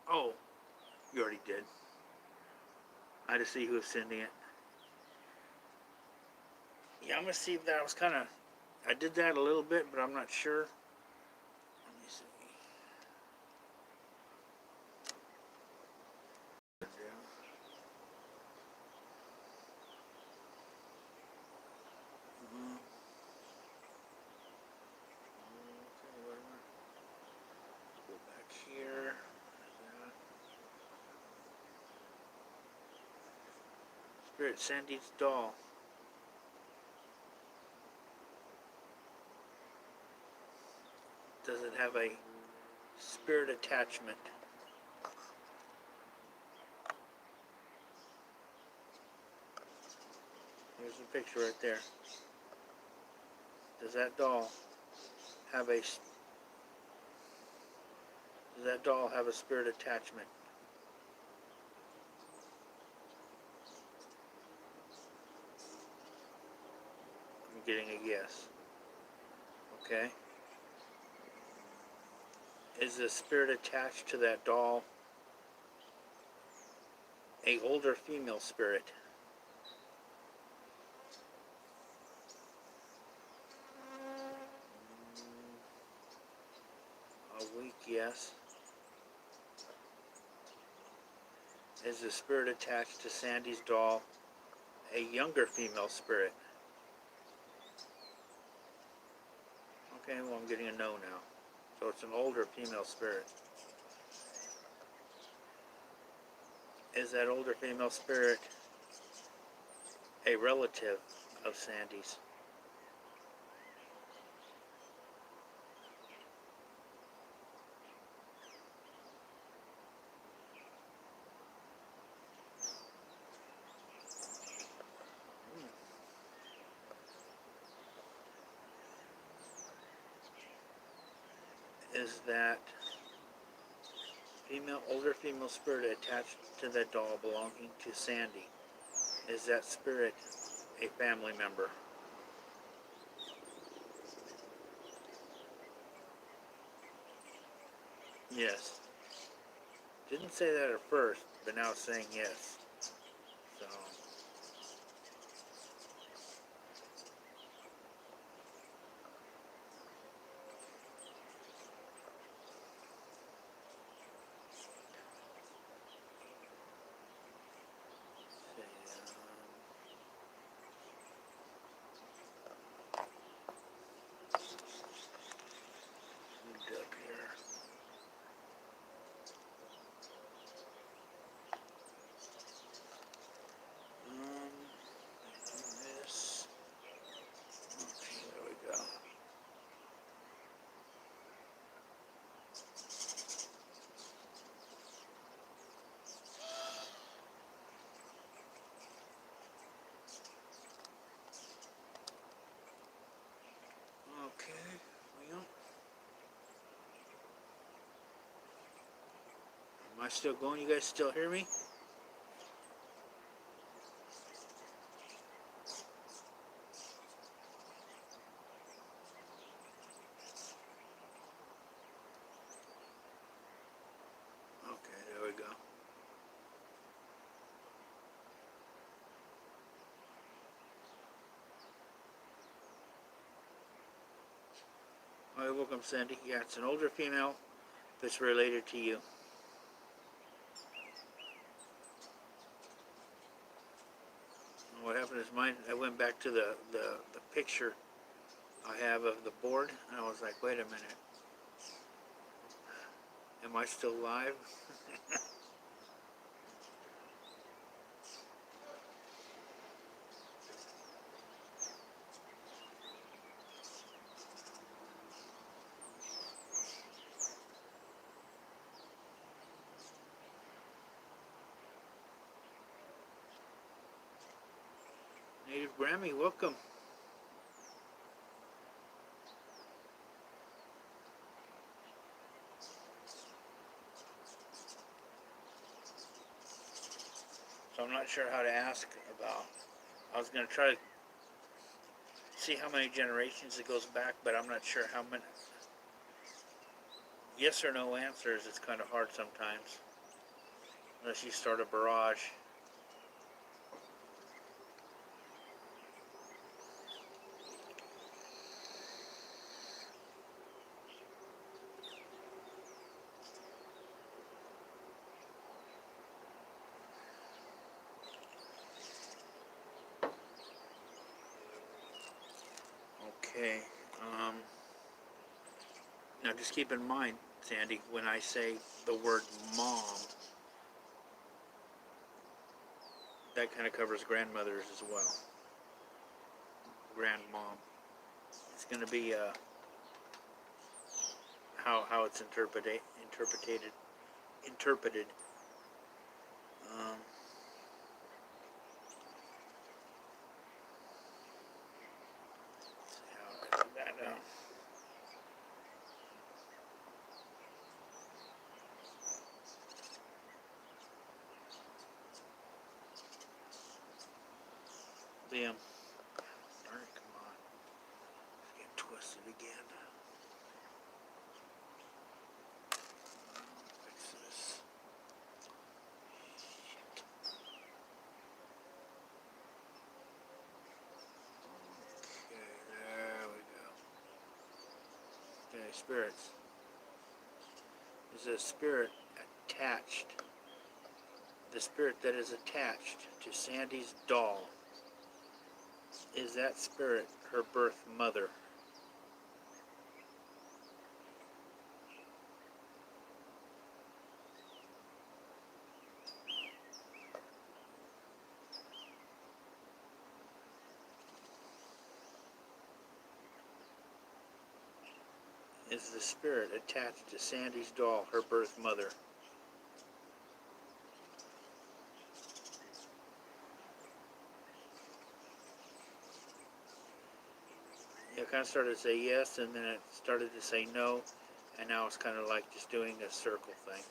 Oh, you already did. I had to see who was sending it. Yeah, I'm gonna see if that was kind of. I did that a little bit, but I'm not sure. Let me see. Go back here. Spirit Sandy's doll. Does it have a spirit attachment? Here's the picture right there. Does that doll have a spirit attachment? I'm getting a yes. Okay. Is the spirit attached to that doll a older female spirit? A weak yes. Is the spirit attached to Sandy's doll a younger female spirit? Okay, well I'm getting a no now. So it's an older female spirit. Is that older female spirit a relative of Sandy's? Is that older female spirit attached to that doll belonging to Sandy? Is that spirit a family member? Yes. Didn't say that at first, but now it's saying yes. So, moved up here. This. Okay, there we go. Okay, well, am I still going? You guys still hear me? Okay, there we go. All right, welcome, Sandy. Yeah, it's an older female that's related to you. And what happened is mine, I went back to the picture I have of the board, and I was like, wait a minute. Am I still live? Native Grammy, welcome. So I'm not sure how to ask about. I was going to try to see how many generations it goes back, but I'm not sure how many. Yes or no answers, it's kind of hard sometimes. Unless you start a barrage. Okay. Now just keep in mind, Sandy, when I say the word mom, that kind of covers grandmothers as well. Grandmom. It's going to be how it's interpreted. Um, see how I do that now. Liam. Darn it, come on. It's getting twisted again. Fix this. Shit. Okay, there we go. Okay, spirits. Is a spirit attached? The spirit that is attached to Sandy's doll, is that spirit her birth mother? Is the spirit attached to Sandy's doll, her birth mother? It kind of started to say yes, and then it started to say no, and now it's kind of like just doing a circle thing.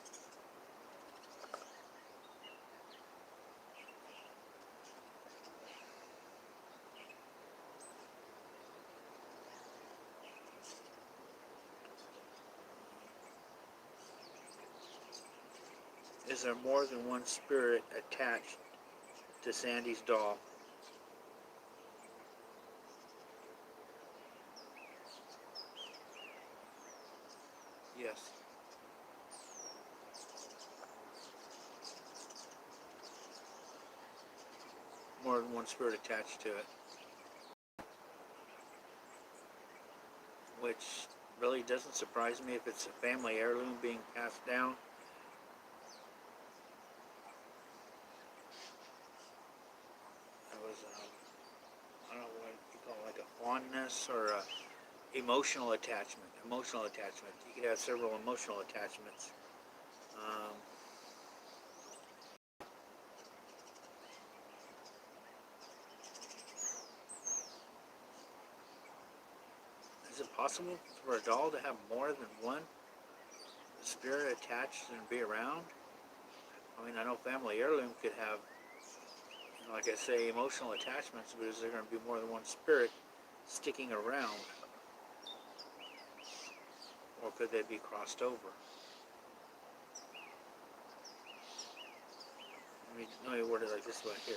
Is there more than one spirit attached to Sandy's doll? Yes. More than one spirit attached to it. Which really doesn't surprise me if it's a family heirloom being passed down. It was, I don't know what you call it, like a fondness or a emotional attachment. Emotional attachment. You could have several emotional attachments. Is it possible for a doll to have more than one spirit attached and be around? I mean, I know family heirloom could have, like I say, emotional attachments, but is there going to be more than one spirit sticking around? Or could they be crossed over? Let me word it like this way here.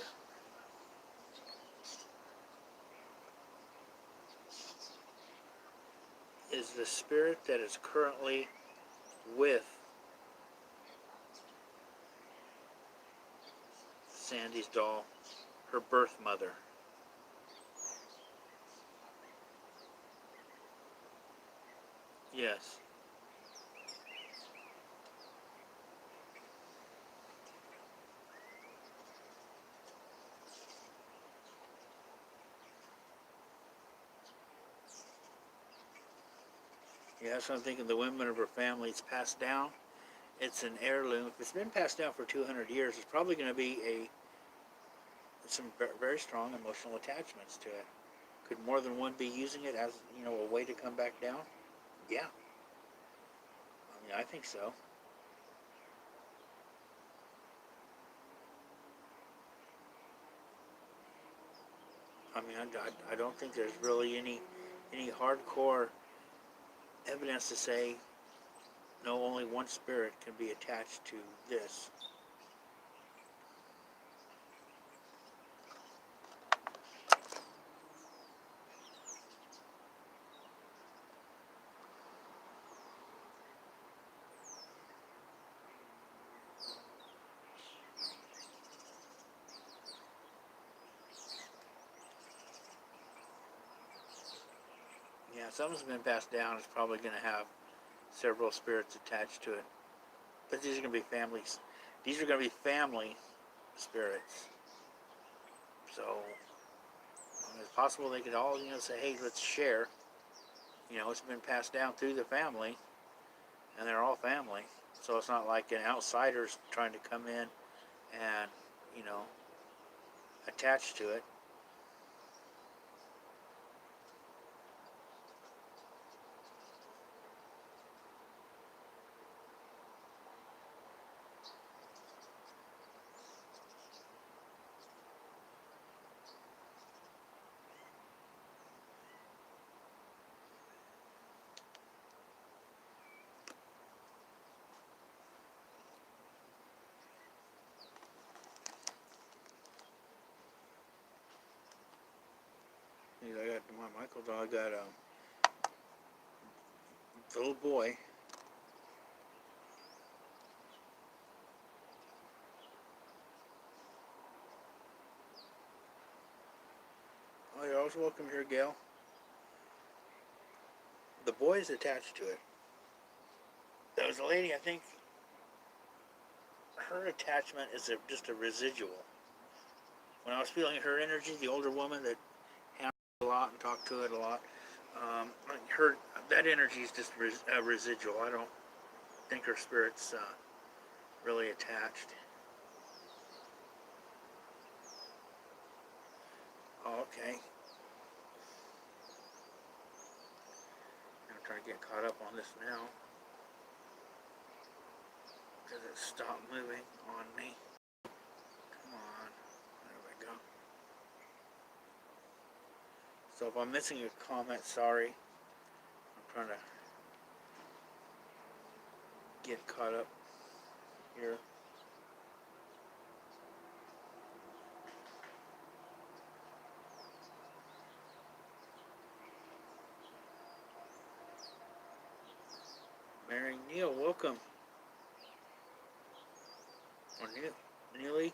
Is the spirit that is currently with Sandy's doll her birth mother? Yes. Yeah, so I'm thinking the women of her family is passed down. It's an heirloom. If it's been passed down for 200 years, it's probably going to be some very strong emotional attachments to it. Could more than one be using it as, a way to come back down? Yeah. I mean, I think so. I mean, I don't think there's really any hardcore evidence to say no, only one spirit can be attached to this. Yeah, something's been passed down. It's probably going to have several spirits attached to it. But these are going to be families. These are going to be family spirits. So it's possible they could all, say, hey, let's share. It's been passed down through the family, and they're all family. So it's not like an outsider's trying to come in and, attach to it. I got my Michael dog. Got a little boy. Oh, you're always welcome here, Gail. The boy is attached to it. There was a lady, I think, her attachment is just a residual. When I was feeling her energy, the older woman that handled it a lot and talked to it a lot, Her that energy is just residual. I don't think her spirit's really attached. Oh, okay. I'm trying to get caught up on this now because it stopped moving on me. Come on. There we go. So if I'm missing a comment, sorry. I'm trying to get caught up here. Mary Neal, welcome. Or Neely.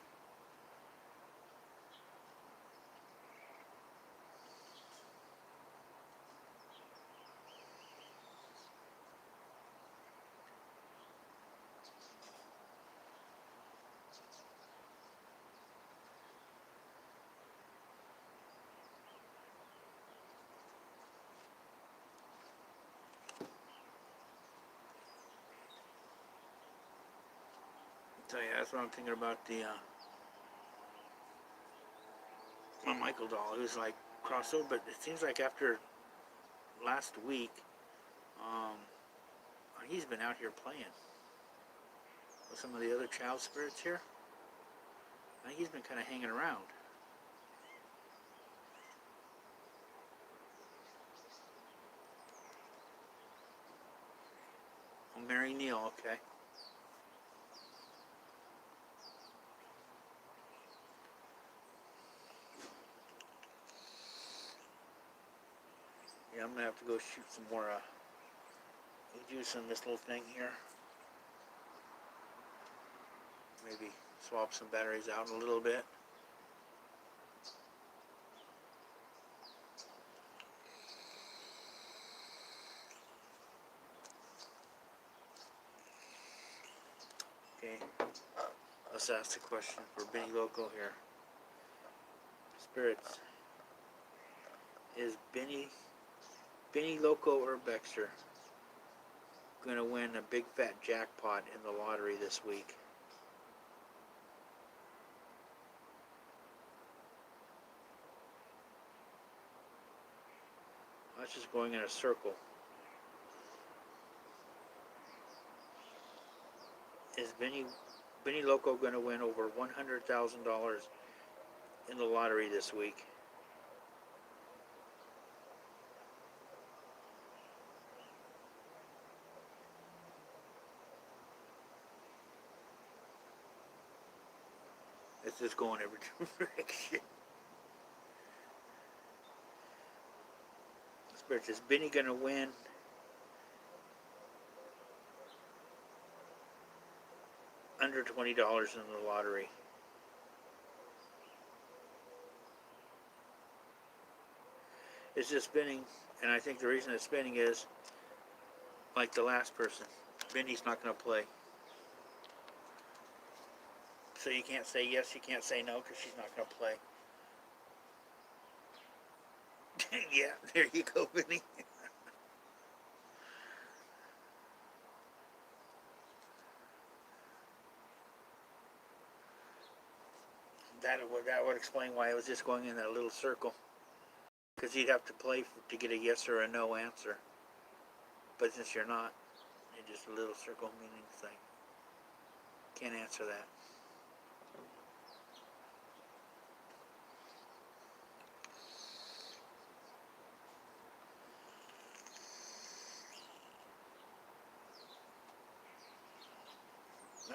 So yeah, that's what I'm thinking about the my Michael doll. It was like crossover, but it seems like after last week, um, he's been out here playing with some of the other child spirits here. I think he's been kind of hanging around. Oh, Mary Neal, okay. Yeah, I'm gonna have to go shoot some more juice in this little thing here. Maybe swap some batteries out a little bit. Okay, let's ask the question for Benny Loco here. Spirits, is Benny Loco or Baxter gonna win a big fat jackpot in the lottery this week? That's just going in a circle. Is Benny Loco gonna win over $100,000 in the lottery this week? It's just going every direction. Spirits, is Benny gonna win under $20 in the lottery? It's just spinning, and I think the reason it's spinning is like the last person. Benny's not gonna play. So you can't say yes, you can't say no, because she's not gonna play. Yeah, there you go, Benny. That would explain why it was just going in that little circle. Because you'd have to play to get a yes or a no answer. But since you're not, it's just a little circle meaning thing. Can't answer that.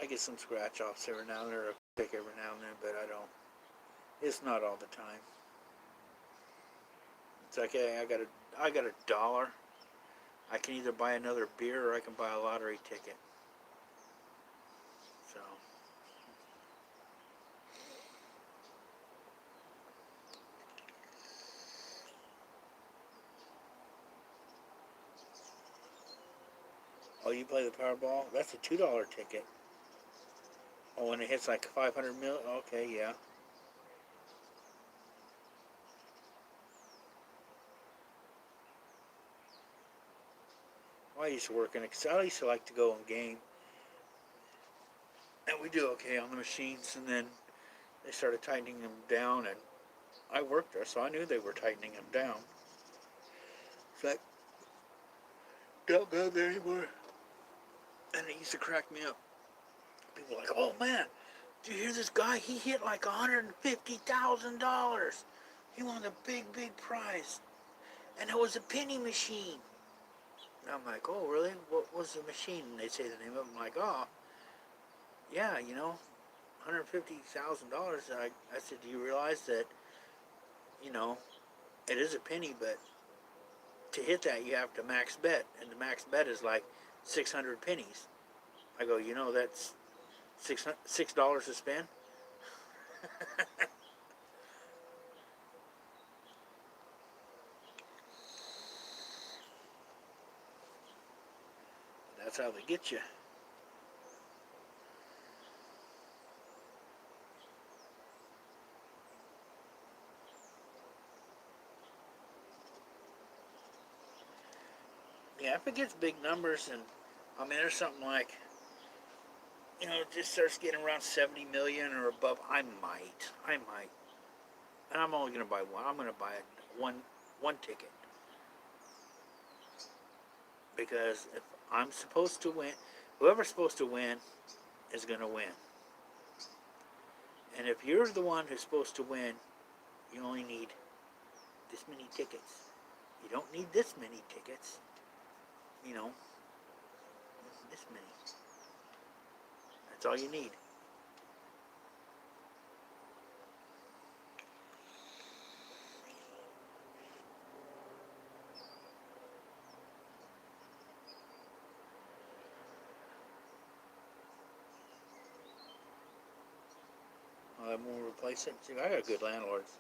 I get some scratch offs every now and then, or a pick every now and then, but I don't. It's not all the time. It's like, hey, I got $1. I can either buy another beer or I can buy a lottery ticket. So. Oh, you play the Powerball? That's a $2 ticket. Oh, and it hits like 500 mil? Okay, yeah. I used to work in it, because I used to like to go and game. And we do okay on the machines, and then they started tightening them down, and I worked there, so I knew they were tightening them down. So I don't go there anymore. And it used to crack me up. People were like, oh man, do you hear this guy? He hit like $150,000. He won the big prize. And it was a penny machine. And I'm like, oh really? What was the machine? And they say the name of it. I'm like, oh, yeah, you know, $150,000. I said, do you realize that, you know, it is a penny, but to hit that you have to max bet, and the max bet is like 600 pennies. I go, you know, that's $6 to spin. That's how they get you. Yeah, if it gets big numbers, and I mean, there's something like, you know, it just starts getting around 70 million or above, I might, and I'm only gonna buy one. I'm gonna buy one ticket, because if I'm supposed to win, whoever's supposed to win is gonna win. And if you're the one who's supposed to win, you only need this many tickets. You don't need this many tickets. You know, this many. That's all you need. I won't replace it. See, I got good landlords.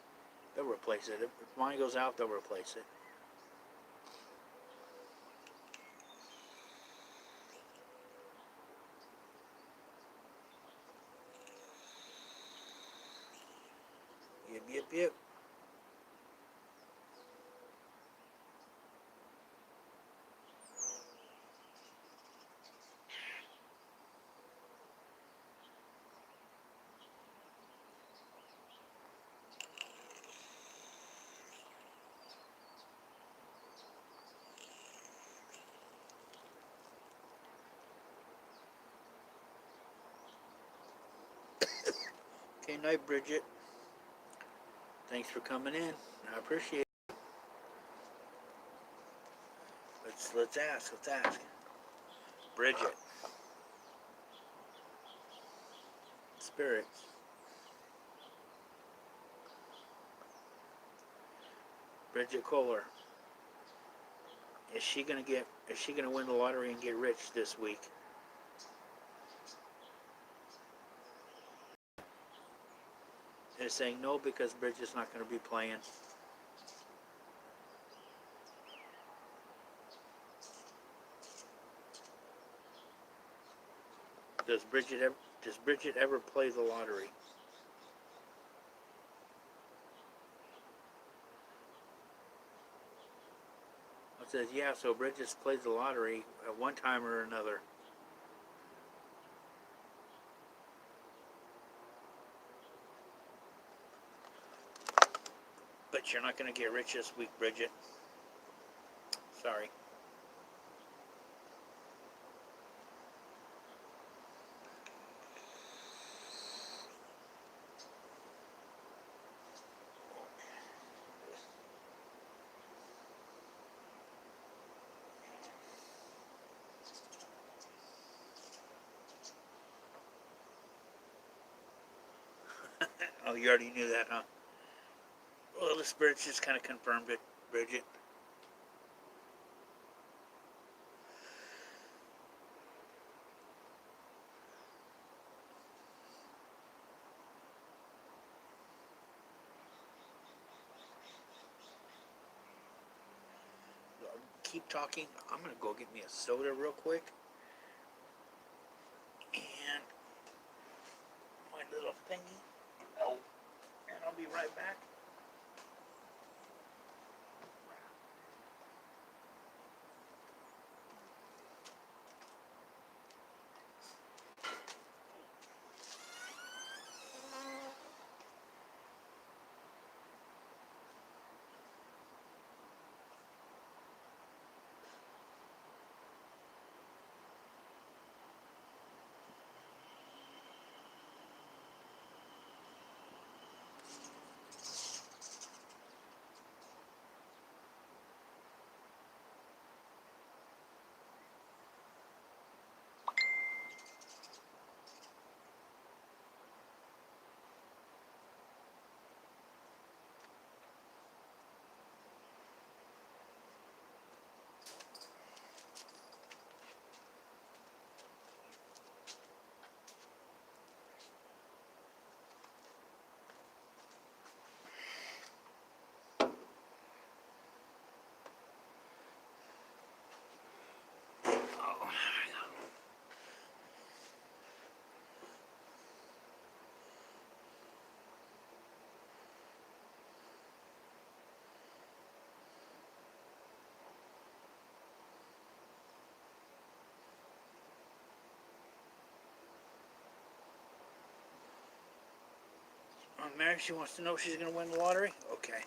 They'll replace it. If mine goes out, they'll replace it. Yep. Okay, night, Bridget. Thanks for coming in. I appreciate it. Let's ask. Bridget. Spirits. Bridget Kohler. Is she gonna win the lottery and get rich this week? They're saying no because Bridget's not gonna be playing. Does Bridget ever play the lottery? It says, yeah, so Bridget plays the lottery at one time or another. But you're not going to get rich this week, Bridget. Sorry. Oh, you already knew that, huh? Well, the spirits just kind of confirmed it, Bridget. Keep talking. I'm going to go get me a soda real quick. And my little thingy. Oh, and I'll be right back. Mary, she wants to know if she's going to win the lottery? Okay.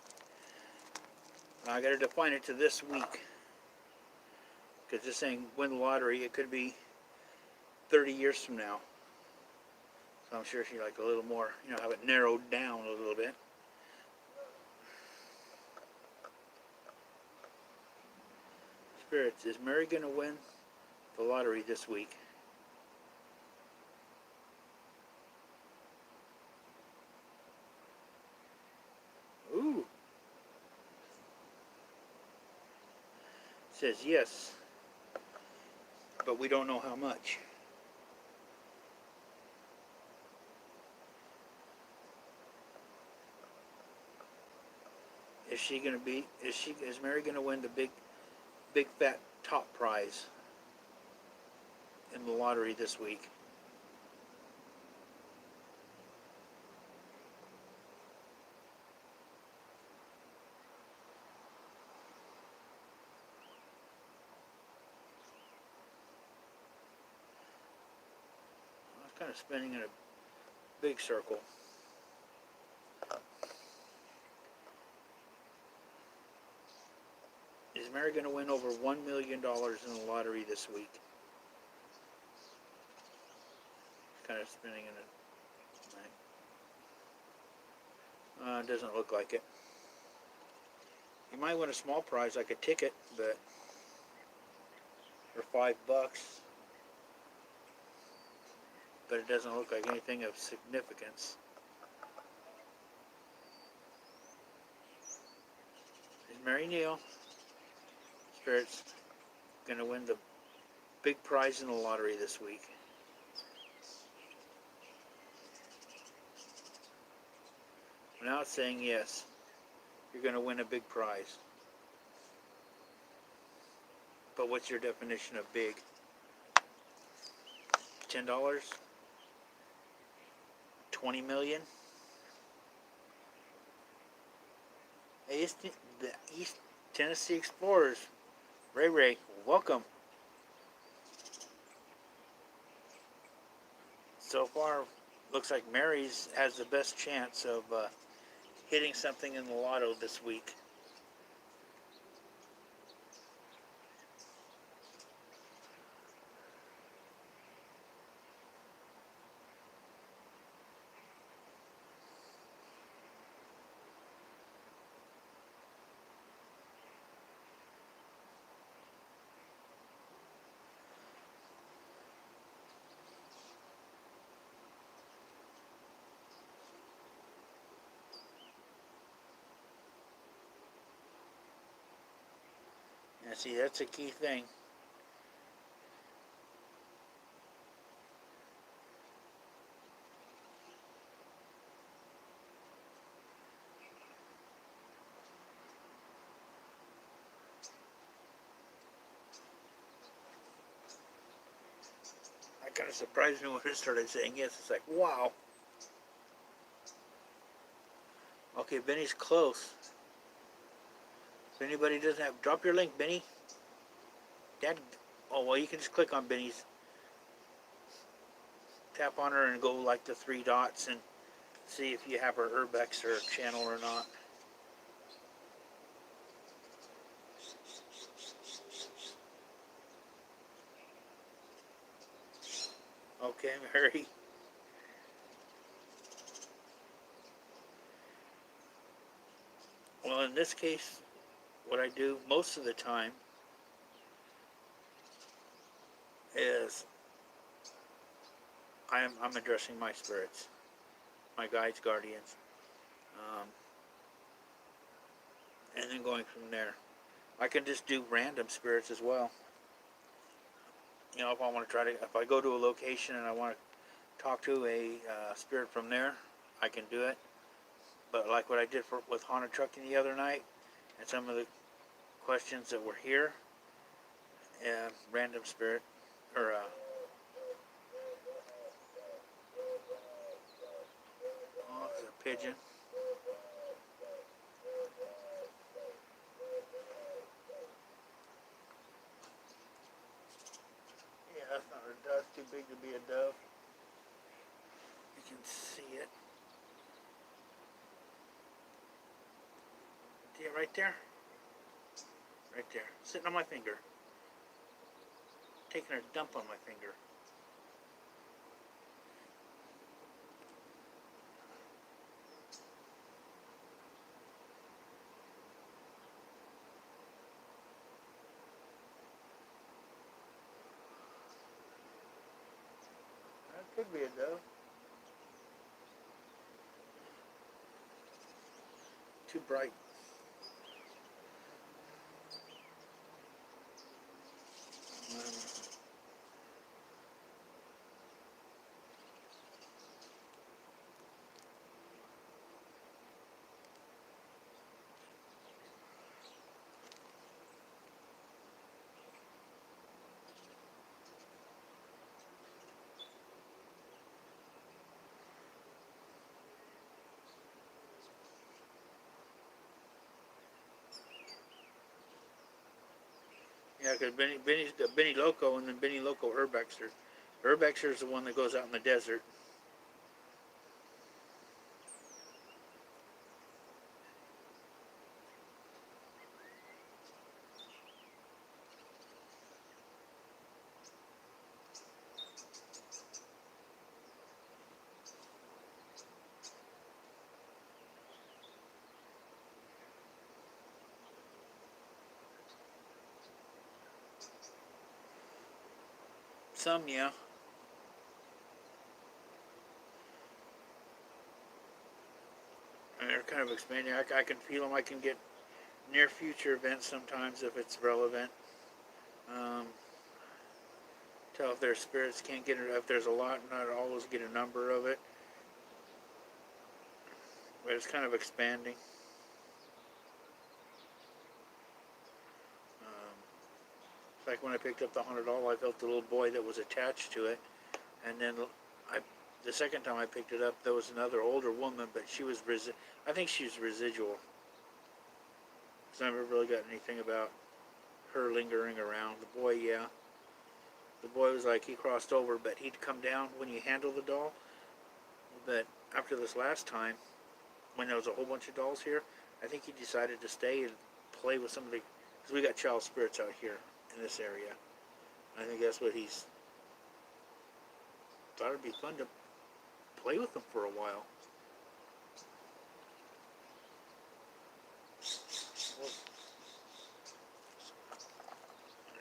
I got to define it to this week. Because just saying win the lottery, it could be 30 years from now. So I'm sure she'd like a little more, have it narrowed down a little bit. Spirits, is Mary going to win the lottery this week? Ooh. It says yes, but we don't know how much. Is Mary going to win the big fat top prize in the lottery this week? I was kind of spinning in a big circle. Is Mary going to win over $1 million in the lottery this week? Kind of spinning in it. Doesn't look like it. You might win a small prize like a ticket, but for $5. But it doesn't look like anything of significance. Is Mary Neal, Spirits, going to win the big prize in the lottery this week? Now it's saying yes. You're going to win a big prize. But what's your definition of big? $10? $20 million? Hey, it's the East Tennessee Explorers. Ray, welcome. So far, looks like Mary's has the best chance of hitting something in the lotto this week. And see, that's a key thing. That kind of surprised me when it started saying yes. It's like, wow. Okay, Benny's close. If anybody doesn't have, drop your link, Benny. Dad, oh, well, you can just click on Benny's. Tap on her and go like the 3 dots and see if you have her Urbex or channel or not. Okay, Mary. Well, in this case, what I do most of the time is I'm addressing my spirits, my guides, guardians, and then going from there. I can just do random spirits as well. If I want to if I go to a location and I want to talk to a spirit from there, I can do it. But like what I did with Haunted Trucking the other night, and some of the questions that were here, random spirit, or oh, it's a pigeon. Yeah, that's not a dove. It's too big to be a dove. You can see it. it right there. Right there. Sitting on my finger. Taking a dump on my finger. That could be a dove. Too bright. Yeah, because Benny's got Benny Loco and then Benny Loco Urbexer. Urbexer is the one that goes out in the desert. Some, yeah. And they're kind of expanding. I can feel them. I can get near future events sometimes if it's relevant. Um, Tell if their spirits can't get it. If there's a lot, not always get a number of it. But it's kind of expanding. Like when I picked up the $100, I felt the little boy that was attached to it. And then I, the second time I picked it up, there was another older woman, but she was I think she was residual. Because I never really got anything about her lingering around. The boy, yeah. The boy was like he crossed over, but he'd come down when you handle the doll. But after this last time, when there was a whole bunch of dolls here, I think he decided to stay and play with some of the. Because we got child spirits out here in this area. I think that's what he's thought it'd be fun to play with them for a while.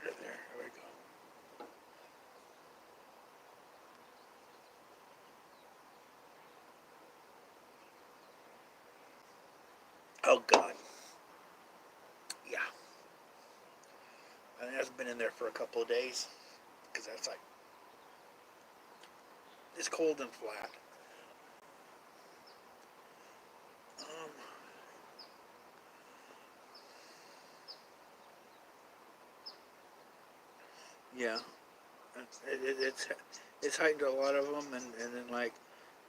There we go. Oh God, yeah. And it hasn't been in there for a couple of days because that's like it's cold and flat. Um, yeah, it's heightened a lot of them, and then like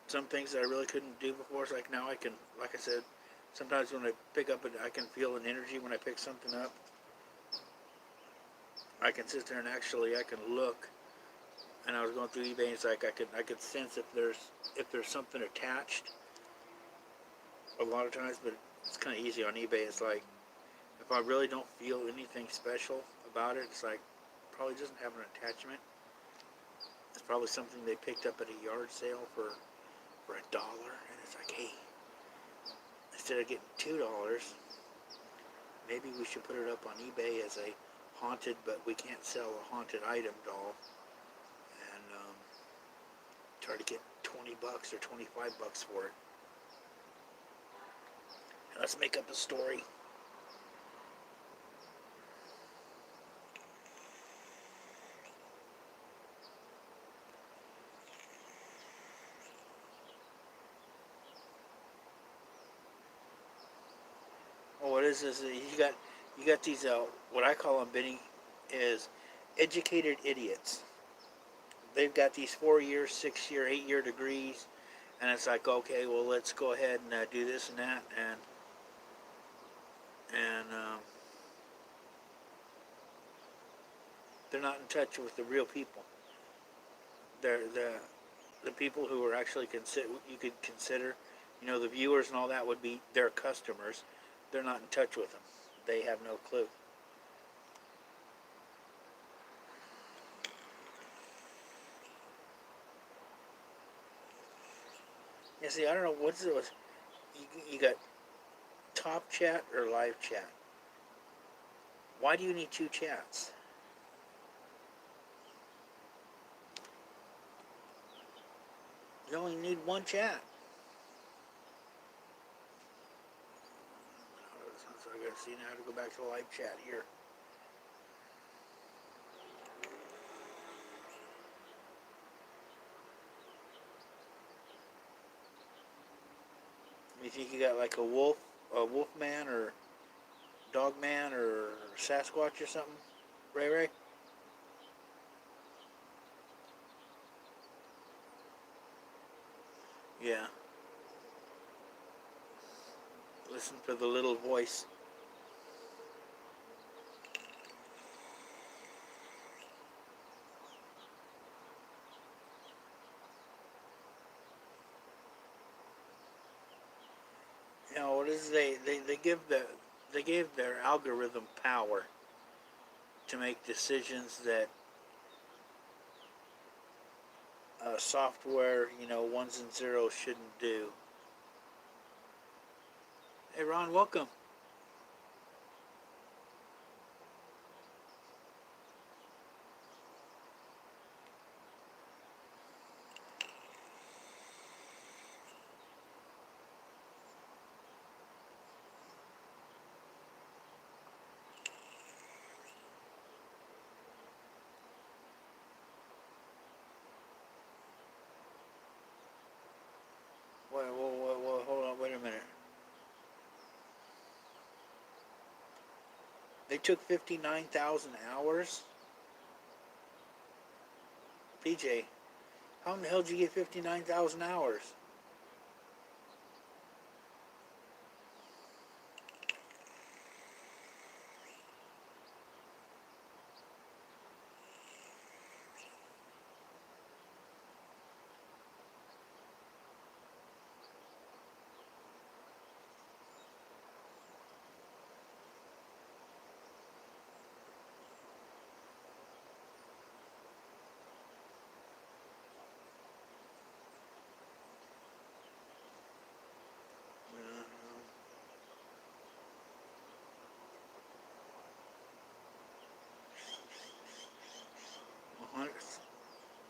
some things that I really couldn't do before. It's like now I can, like I said, sometimes when I pick up it, I can feel an energy when I pick something up. I can sit there and actually I can look. And I was going through eBay, and it's like I could sense if there's something attached. A lot of times, but it's kind of easy on eBay. It's like if I really don't feel anything special about it, it's like probably doesn't have an attachment. It's probably something they picked up at a yard sale for $1, and it's like, hey, instead of getting $2, maybe we should put it up on eBay as a haunted, but we can't sell a haunted item doll, and try to get $20 or $25 for it. And let's make up a story. Well, what is this? You got these what I call them, Benny, is educated idiots. They've got these 4 year, 6 year, 8 year degrees, and it's like, okay, well, let's go ahead and do this and that, and they're not in touch with the real people. They're the people who are actually you could consider, the viewers and all that would be their customers, they're not in touch with them. They have no clue. You see, I don't know what's it was. You got top chat or live chat. Why do you need two chats? You only need one chat. So I gotta see now how to go back to the live chat here. You think you got like a wolf man, or dog man, or Sasquatch or something, Ray Ray? Yeah. Listen for the little voice. You know what is they gave their algorithm power to make decisions that software, ones and zeros shouldn't do. Hey Ron, welcome. Wait, hold on, wait a minute. They took 59,000 hours? PJ, how in the hell did you get 59,000 hours?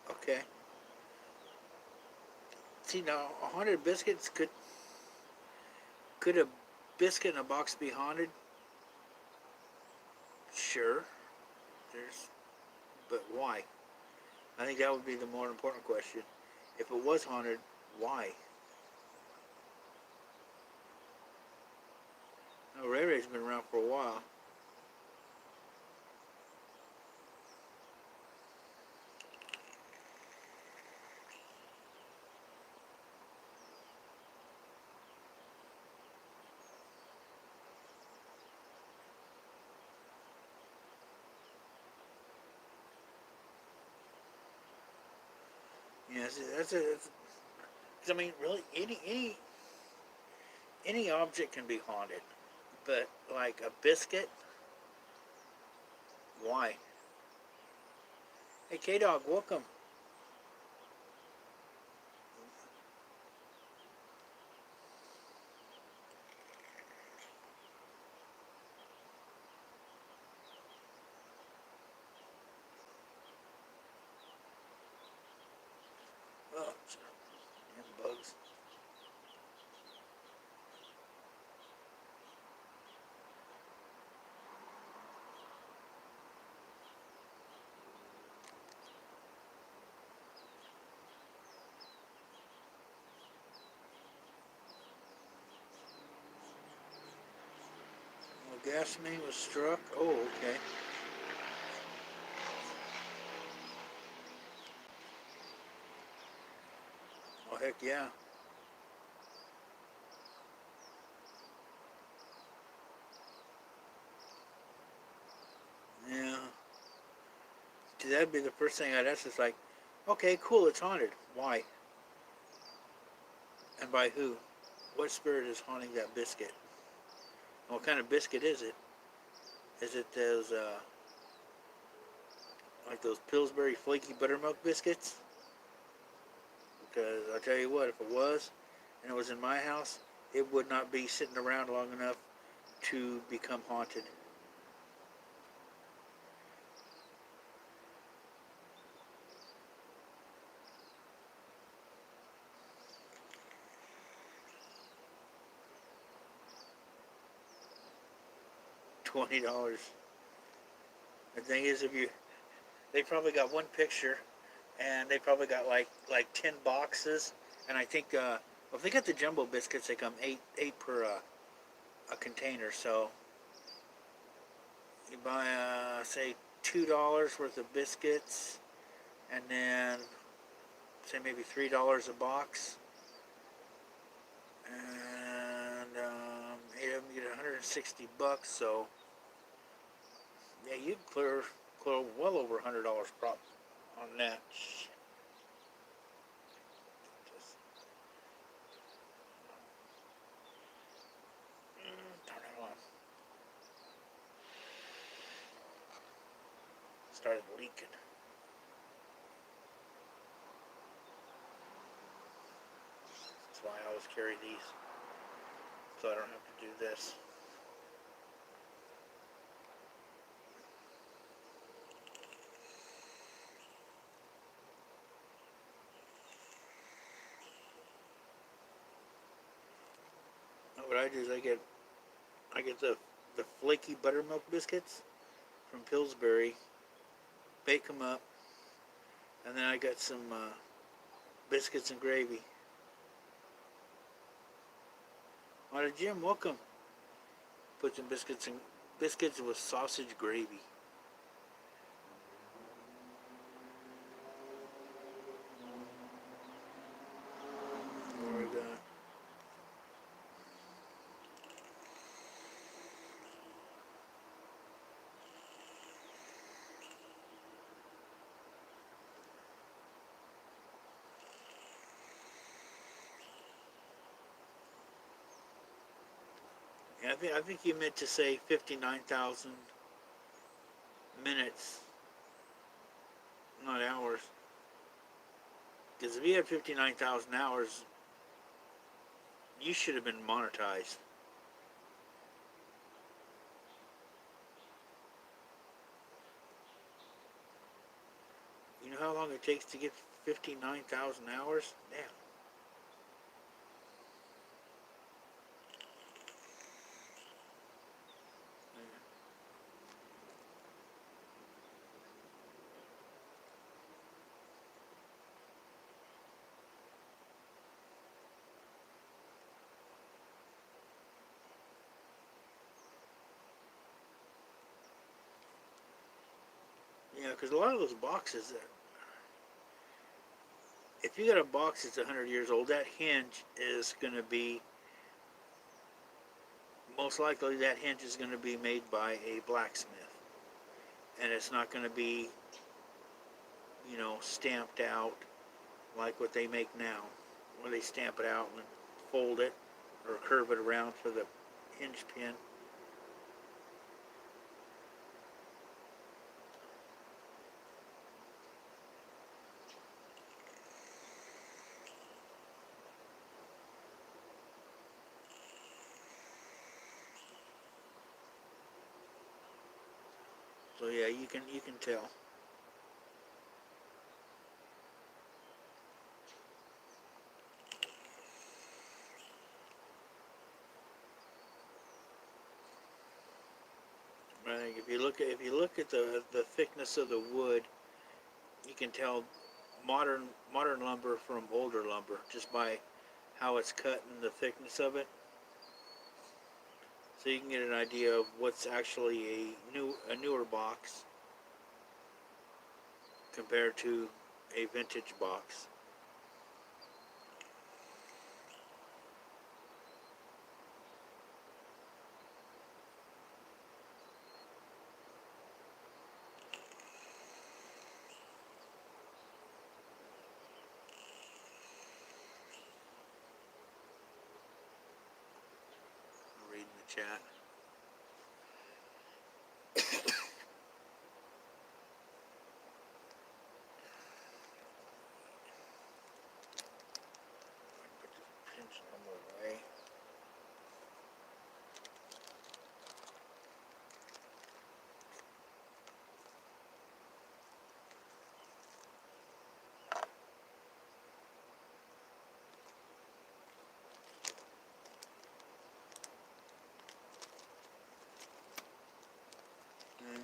Okay. See now, 100 biscuits could a biscuit in a box be haunted? Sure. There's, but why? I think that would be the more important question. If it was haunted, why? Now, Ray Ray's been around for a while. Yes, I mean, really, any object can be haunted, but like a biscuit, why? Hey, K Dog, welcome. Oh, damn bugs. Well, gas main was struck. Oh, okay. Oh, heck yeah. Yeah. See, that'd be the first thing I'd ask. Is like, okay, cool, it's haunted. Why? And by who? What spirit is haunting that biscuit? What kind of biscuit is it? Is it those, like those Pillsbury flaky buttermilk biscuits? Because I'll tell you what, if it was, and it was in my house, it would not be sitting around long enough to become haunted. $20. The thing is, if you, they probably got one picture, and they probably got like 10 boxes, and I think if they got the jumbo biscuits, they come eight per a container. So you buy say $2 worth of biscuits, and then say maybe $3 a box, and 8 of them get $160. So yeah, you clear well over $100 prop on that. Just, turn it on. Started leaking. That's why I always carry these, so I don't have to do this. What I do is I get the flaky buttermilk biscuits from Pillsbury, bake them up, and then I got some biscuits and gravy. On a Jim, welcome. Put some biscuits with sausage gravy. What we got? Yeah, I think you meant to say 59,000 minutes, not hours. Because if you had 59,000 hours, you should have been monetized. You know how long it takes to get 59,000 hours? Damn. Yeah, because a lot of those boxes, if you got a box that's 100 years old, that hinge is going to be, most likely that hinge is going to be made by a blacksmith. And it's not going to be, stamped out like what they make now, where they stamp it out and fold it or curve it around for the hinge pin. So yeah, you can tell. I think if you look at the thickness of the wood, you can tell modern lumber from older lumber just by how it's cut and the thickness of it. So you can get an idea of what's actually a newer box compared to a vintage box. I'm reading the chat.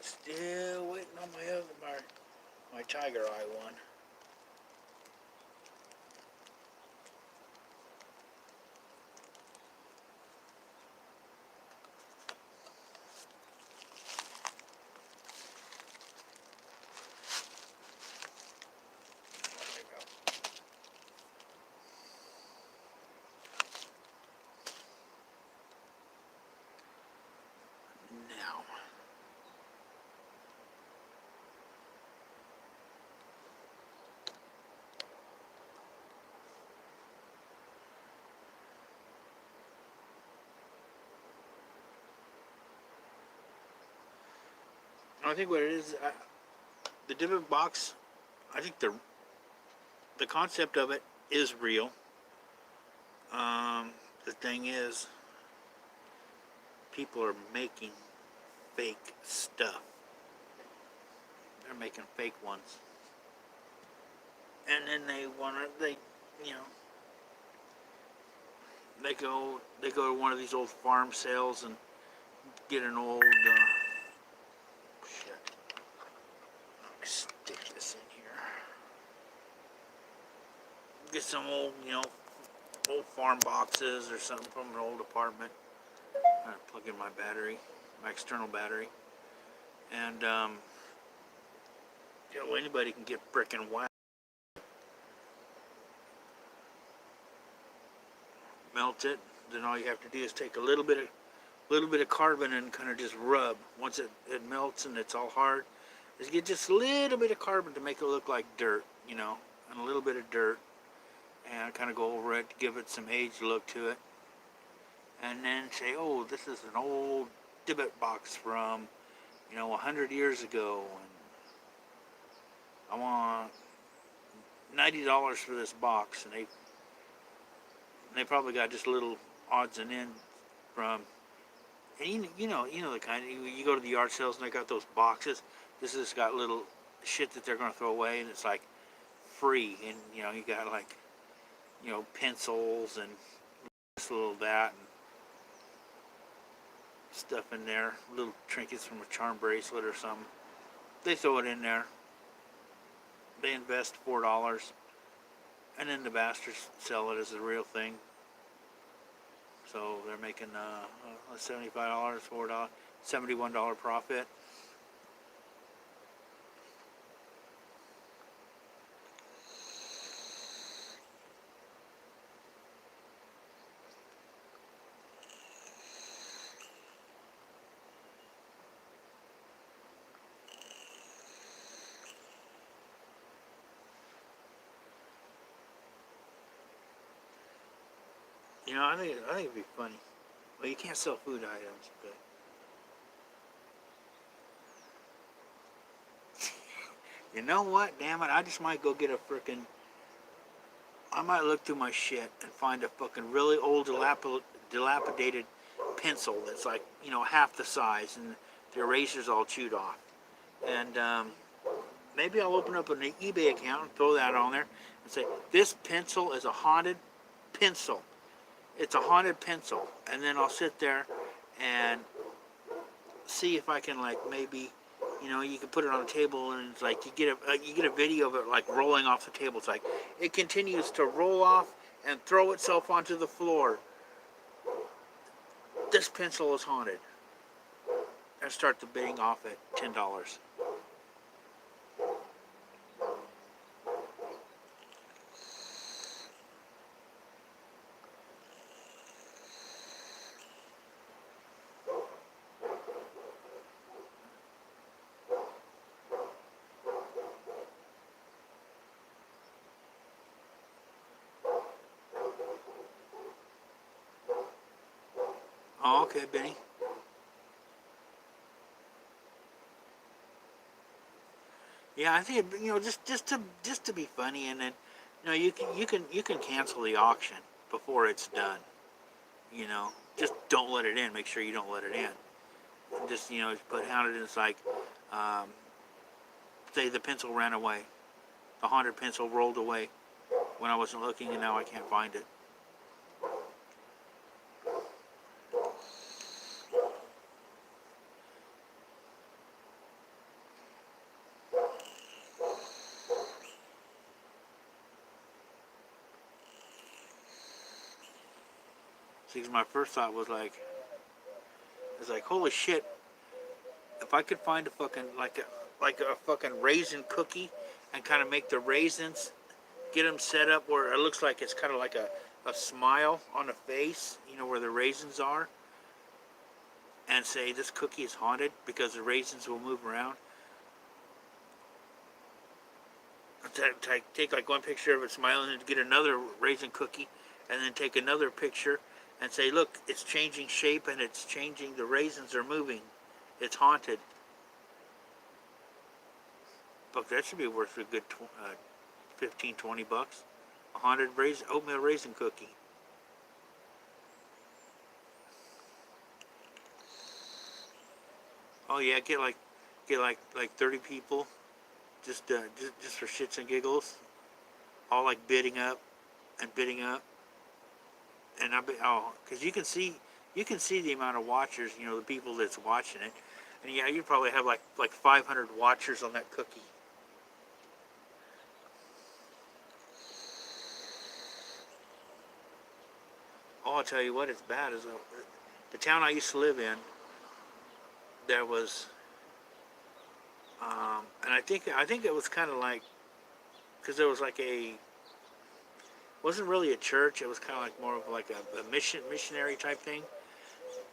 Still waiting on my Tiger Eye one. Now, I think what it is, the Divot box. I think the concept of it is real. The thing is, people are making fake stuff. They're making fake ones, and then you know, they go to one of these old farm sales and get an old shit. Let me stick this in here. Get some old, old farm boxes or something from an old apartment. I'm gonna plug in my battery, my external battery, and anybody can get frickin' wax. Melt it. Then all you have to do is take a little bit of carbon and kind of just rub. Once it melts and it's all hard, just get just a little bit of carbon to make it look like dirt, and a little bit of dirt, and kind of go over it to give it some aged look to it, and then say, oh, this is an old Divot box from 100 years ago, and I want $90 for this box, and they probably got just little odds and ends from, and you know the kind of, you go to the yard sales and they got those boxes. This has got little shit that they're going to throw away, and it's like free, and you got like pencils and this little that and stuff in there, little trinkets from a charm bracelet or something. They throw it in there. They invest $4, and then the bastards sell it as a real thing. So they're making $75, $4, $71 profit. I think it'd be funny. Well, you can't sell food items, but you know what? Damn it! I just might go get a frickin'. I might look through my shit and find a fucking really old, dilapidated pencil that's like half the size, and the eraser's all chewed off. And maybe I'll open up an eBay account and throw that on there and say, this pencil is a haunted pencil. It's a haunted pencil. And then I'll sit there and see if I can, like, maybe, you can put it on a table, and it's like you get a video of it like rolling off the table. It's like it continues to roll off and throw itself onto the floor. This pencil is haunted. And start the bidding off at $10. Oh, okay, Benny. Yeah, I think just to be funny, and then you can cancel the auction before it's done. Just don't let it in. Make sure you don't let it in. Just put haunted. And it's like, say the pencil ran away, the haunted pencil rolled away when I wasn't looking, and now I can't find it. See, 'cause my first thought was like, holy shit! If I could find a fucking like a fucking raisin cookie, and kind of make the raisins, get them set up where it looks like it's kind of like a smile on a face, where the raisins are, and say this cookie is haunted because the raisins will move around. Take like one picture of it smiling and get another raisin cookie, and then take another picture and say, look, it's changing shape and it's changing, the raisins are moving. It's haunted. But that should be worth a good 15, 20 bucks. A haunted oatmeal raisin cookie. Oh yeah, get like 30 people, just for shits and giggles, all like bidding up and bidding up, and because you can see the amount of watchers, the people that's watching it, and yeah, you probably have like 500 watchers on that cookie. Oh, I'll tell you what, it's bad. Is the town I used to live in. There was, and I think it was kind of like, because there was like wasn't really a church. It was kind of like more of like a missionary type thing,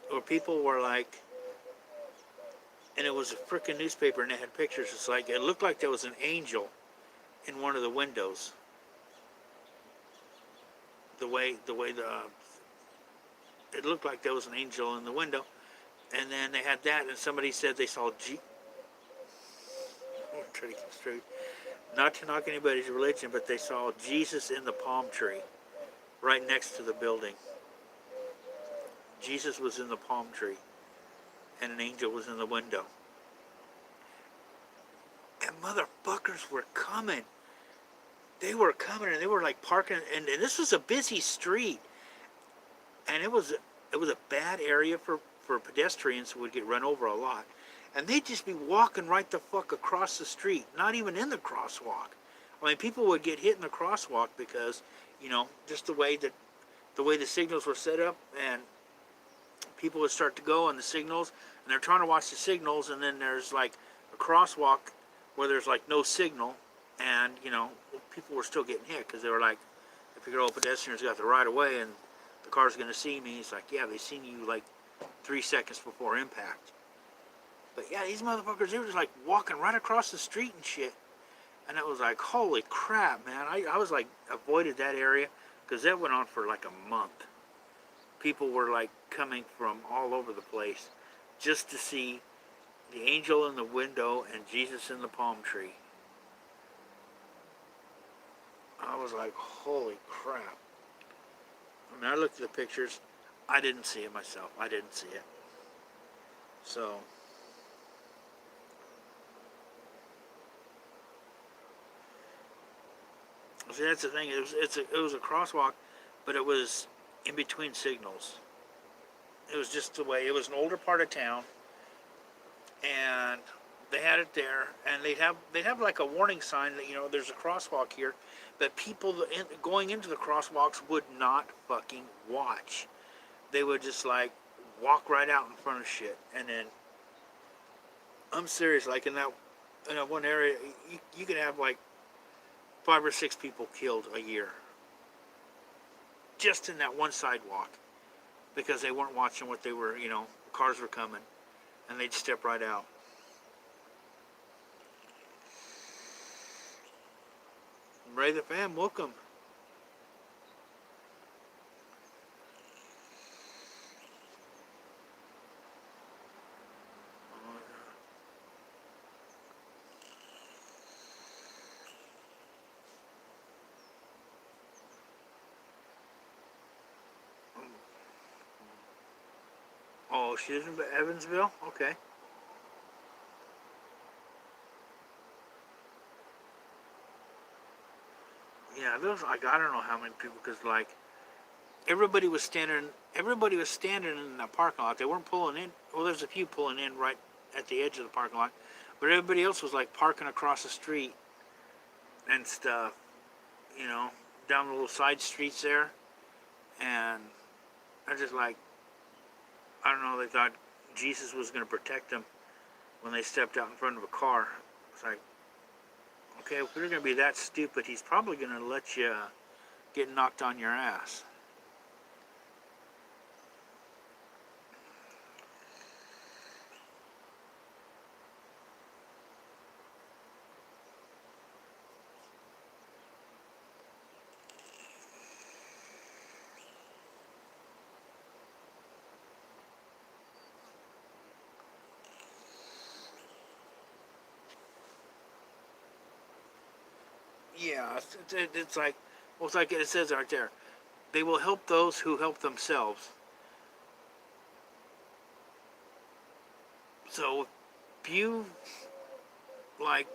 where people were like, and it was a freaking newspaper, and it had pictures. It's like it looked like there was an angel in one of the windows. The way it looked like there was an angel in the window, and then they had that, and somebody said they saw I'm trying to keep straight. Not to knock anybody's religion, but they saw Jesus in the palm tree, right next to the building. Jesus was in the palm tree, and an angel was in the window. And motherfuckers were coming. They were coming, and they were like parking, and this was a busy street, and it was a bad area for pedestrians who would get run over a lot. And they'd just be walking right the fuck across the street, not even in the crosswalk. I mean, people would get hit in the crosswalk because, just the way the signals were set up, and people would start to go on the signals, and they're trying to watch the signals, and then there's like a crosswalk where there's like no signal, and people were still getting hit because they were like, if your old pedestrians got the right of way and the car's going to see me, it's like, yeah, they seen you like 3 seconds before impact. But yeah, these motherfuckers, they were just like walking right across the street and shit. And it was like, holy crap, man. I was like, avoided that area because that went on for like a month. People were like coming from all over the place just to see the angel in the window and Jesus in the palm tree. I was like, holy crap. I mean, I looked at the pictures. I didn't see it myself. I didn't see it. So, see, that's the thing. It was a crosswalk, but it was in between signals. It was just the way. It was an older part of town, and they had it there, and they'd have like a warning sign that there's a crosswalk here, but people going into the crosswalks would not fucking watch. They would just like walk right out in front of shit, and then I'm serious. Like in that one area, you could have like 5 or 6 people killed a year just in that one sidewalk because they weren't watching what they were. Cars were coming, and they'd step right out. Ray the fam, welcome. Oh, she lives in Evansville? Okay. Yeah, those like I don't know how many people because like everybody was standing in the parking lot. They weren't pulling in. Well, there's a few pulling in right at the edge of the parking lot, but everybody else was like parking across the street and stuff. You know, down the little side streets there, and I just like, I don't know, they thought Jesus was going to protect them when they stepped out in front of a car. It's like, okay, if you're going to be that stupid, he's probably going to let you get knocked on your ass. Yeah, it's like, well, it's like it says right there. They will help those who help themselves. So if you like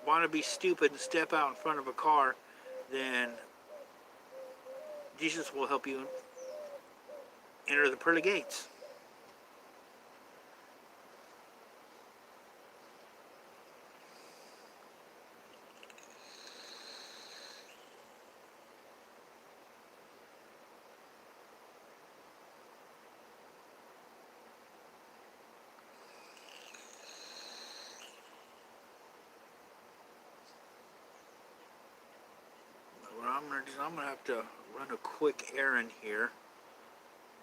want to be stupid and step out in front of a car, then Jesus will help you enter the pearly gates. What I'm gonna do is I'm gonna have to run a quick errand here,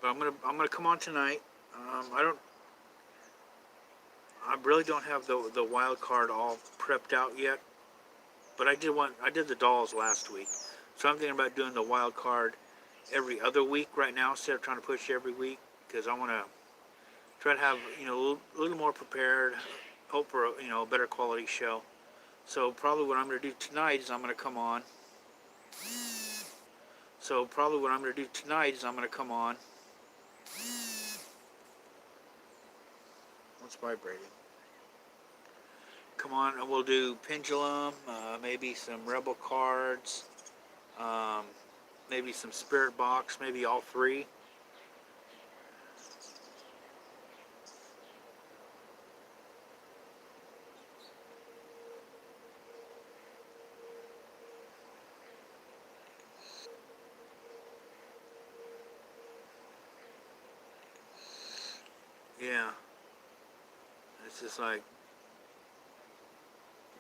but I'm gonna come on tonight. I really don't have the wild card all prepped out yet, but I did the dolls last week, so I'm thinking about doing the wild card every other week right now instead of trying to push every week, because I want to try to have a little more prepared, hope for a better quality show. So probably what I'm going to do tonight is I'm going to come on. What's vibrating? Come on, and we'll do Pendulum, maybe some Rebel cards, um, maybe some Spirit Box, maybe all three. Yeah, it's just like,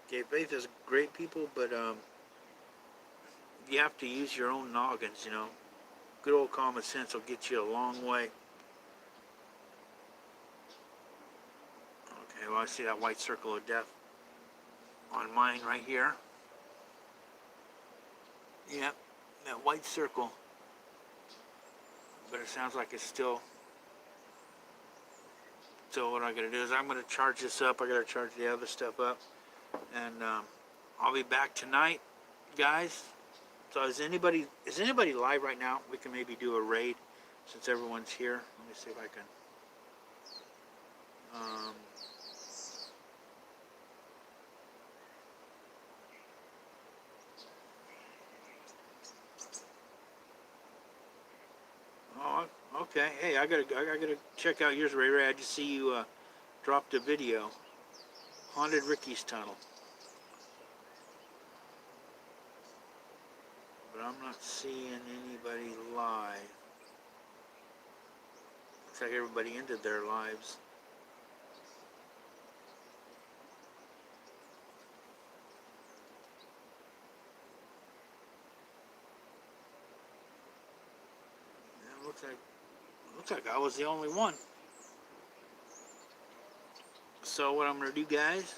okay, Faith is great people, but you have to use your own noggins. Good old common sense will get you a long way. Okay, well, I see that white circle of death on mine right here. Yep, that white circle. But it sounds like it's still. So what I gotta do is I'm gonna charge this up. I gotta charge the other stuff up, and I'll be back tonight, guys. So is anybody live right now? We can maybe do a raid since everyone's here. Let me see if I can. Oh, okay. Hey, I gotta check out yours, Ray Ray. I just see you dropped a video. Haunted Ricky's Tunnel. But I'm not seeing anybody live. Looks like everybody ended their lives. Yeah, looks like I was the only one. So what I'm gonna do, guys,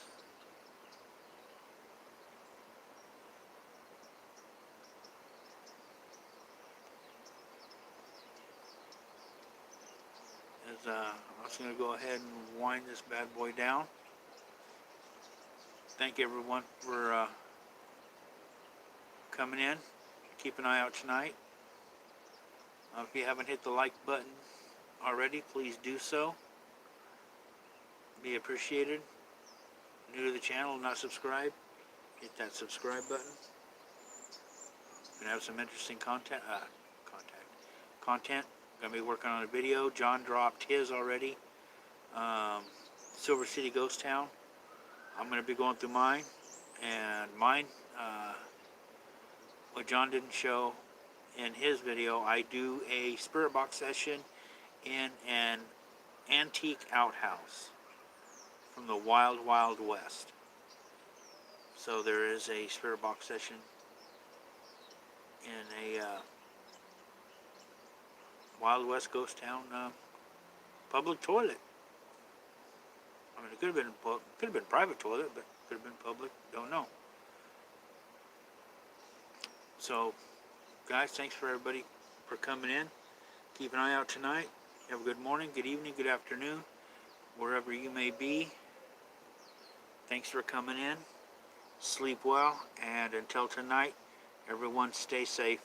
is I'm just gonna go ahead and wind this bad boy down. Thank everyone for coming in. Keep an eye out tonight. If you haven't hit the like button already, please do so. Be appreciated. New to the channel, not subscribed, hit that subscribe button. Gonna have some interesting content. Gonna be working on a video. John dropped his already. Silver City Ghost Town. I'm gonna be going through mine, and what John didn't show in his video, I do a spirit box session in an antique outhouse from the Wild Wild West. So there is a spirit box session in a Wild West ghost town public toilet. I mean, it could have been private toilet, but could have been public. Don't know. So, guys, thanks for everybody for coming in. Keep an eye out tonight. Have a good morning, good evening, good afternoon, wherever you may be. Thanks for coming in. Sleep well, and until tonight, everyone stay safe.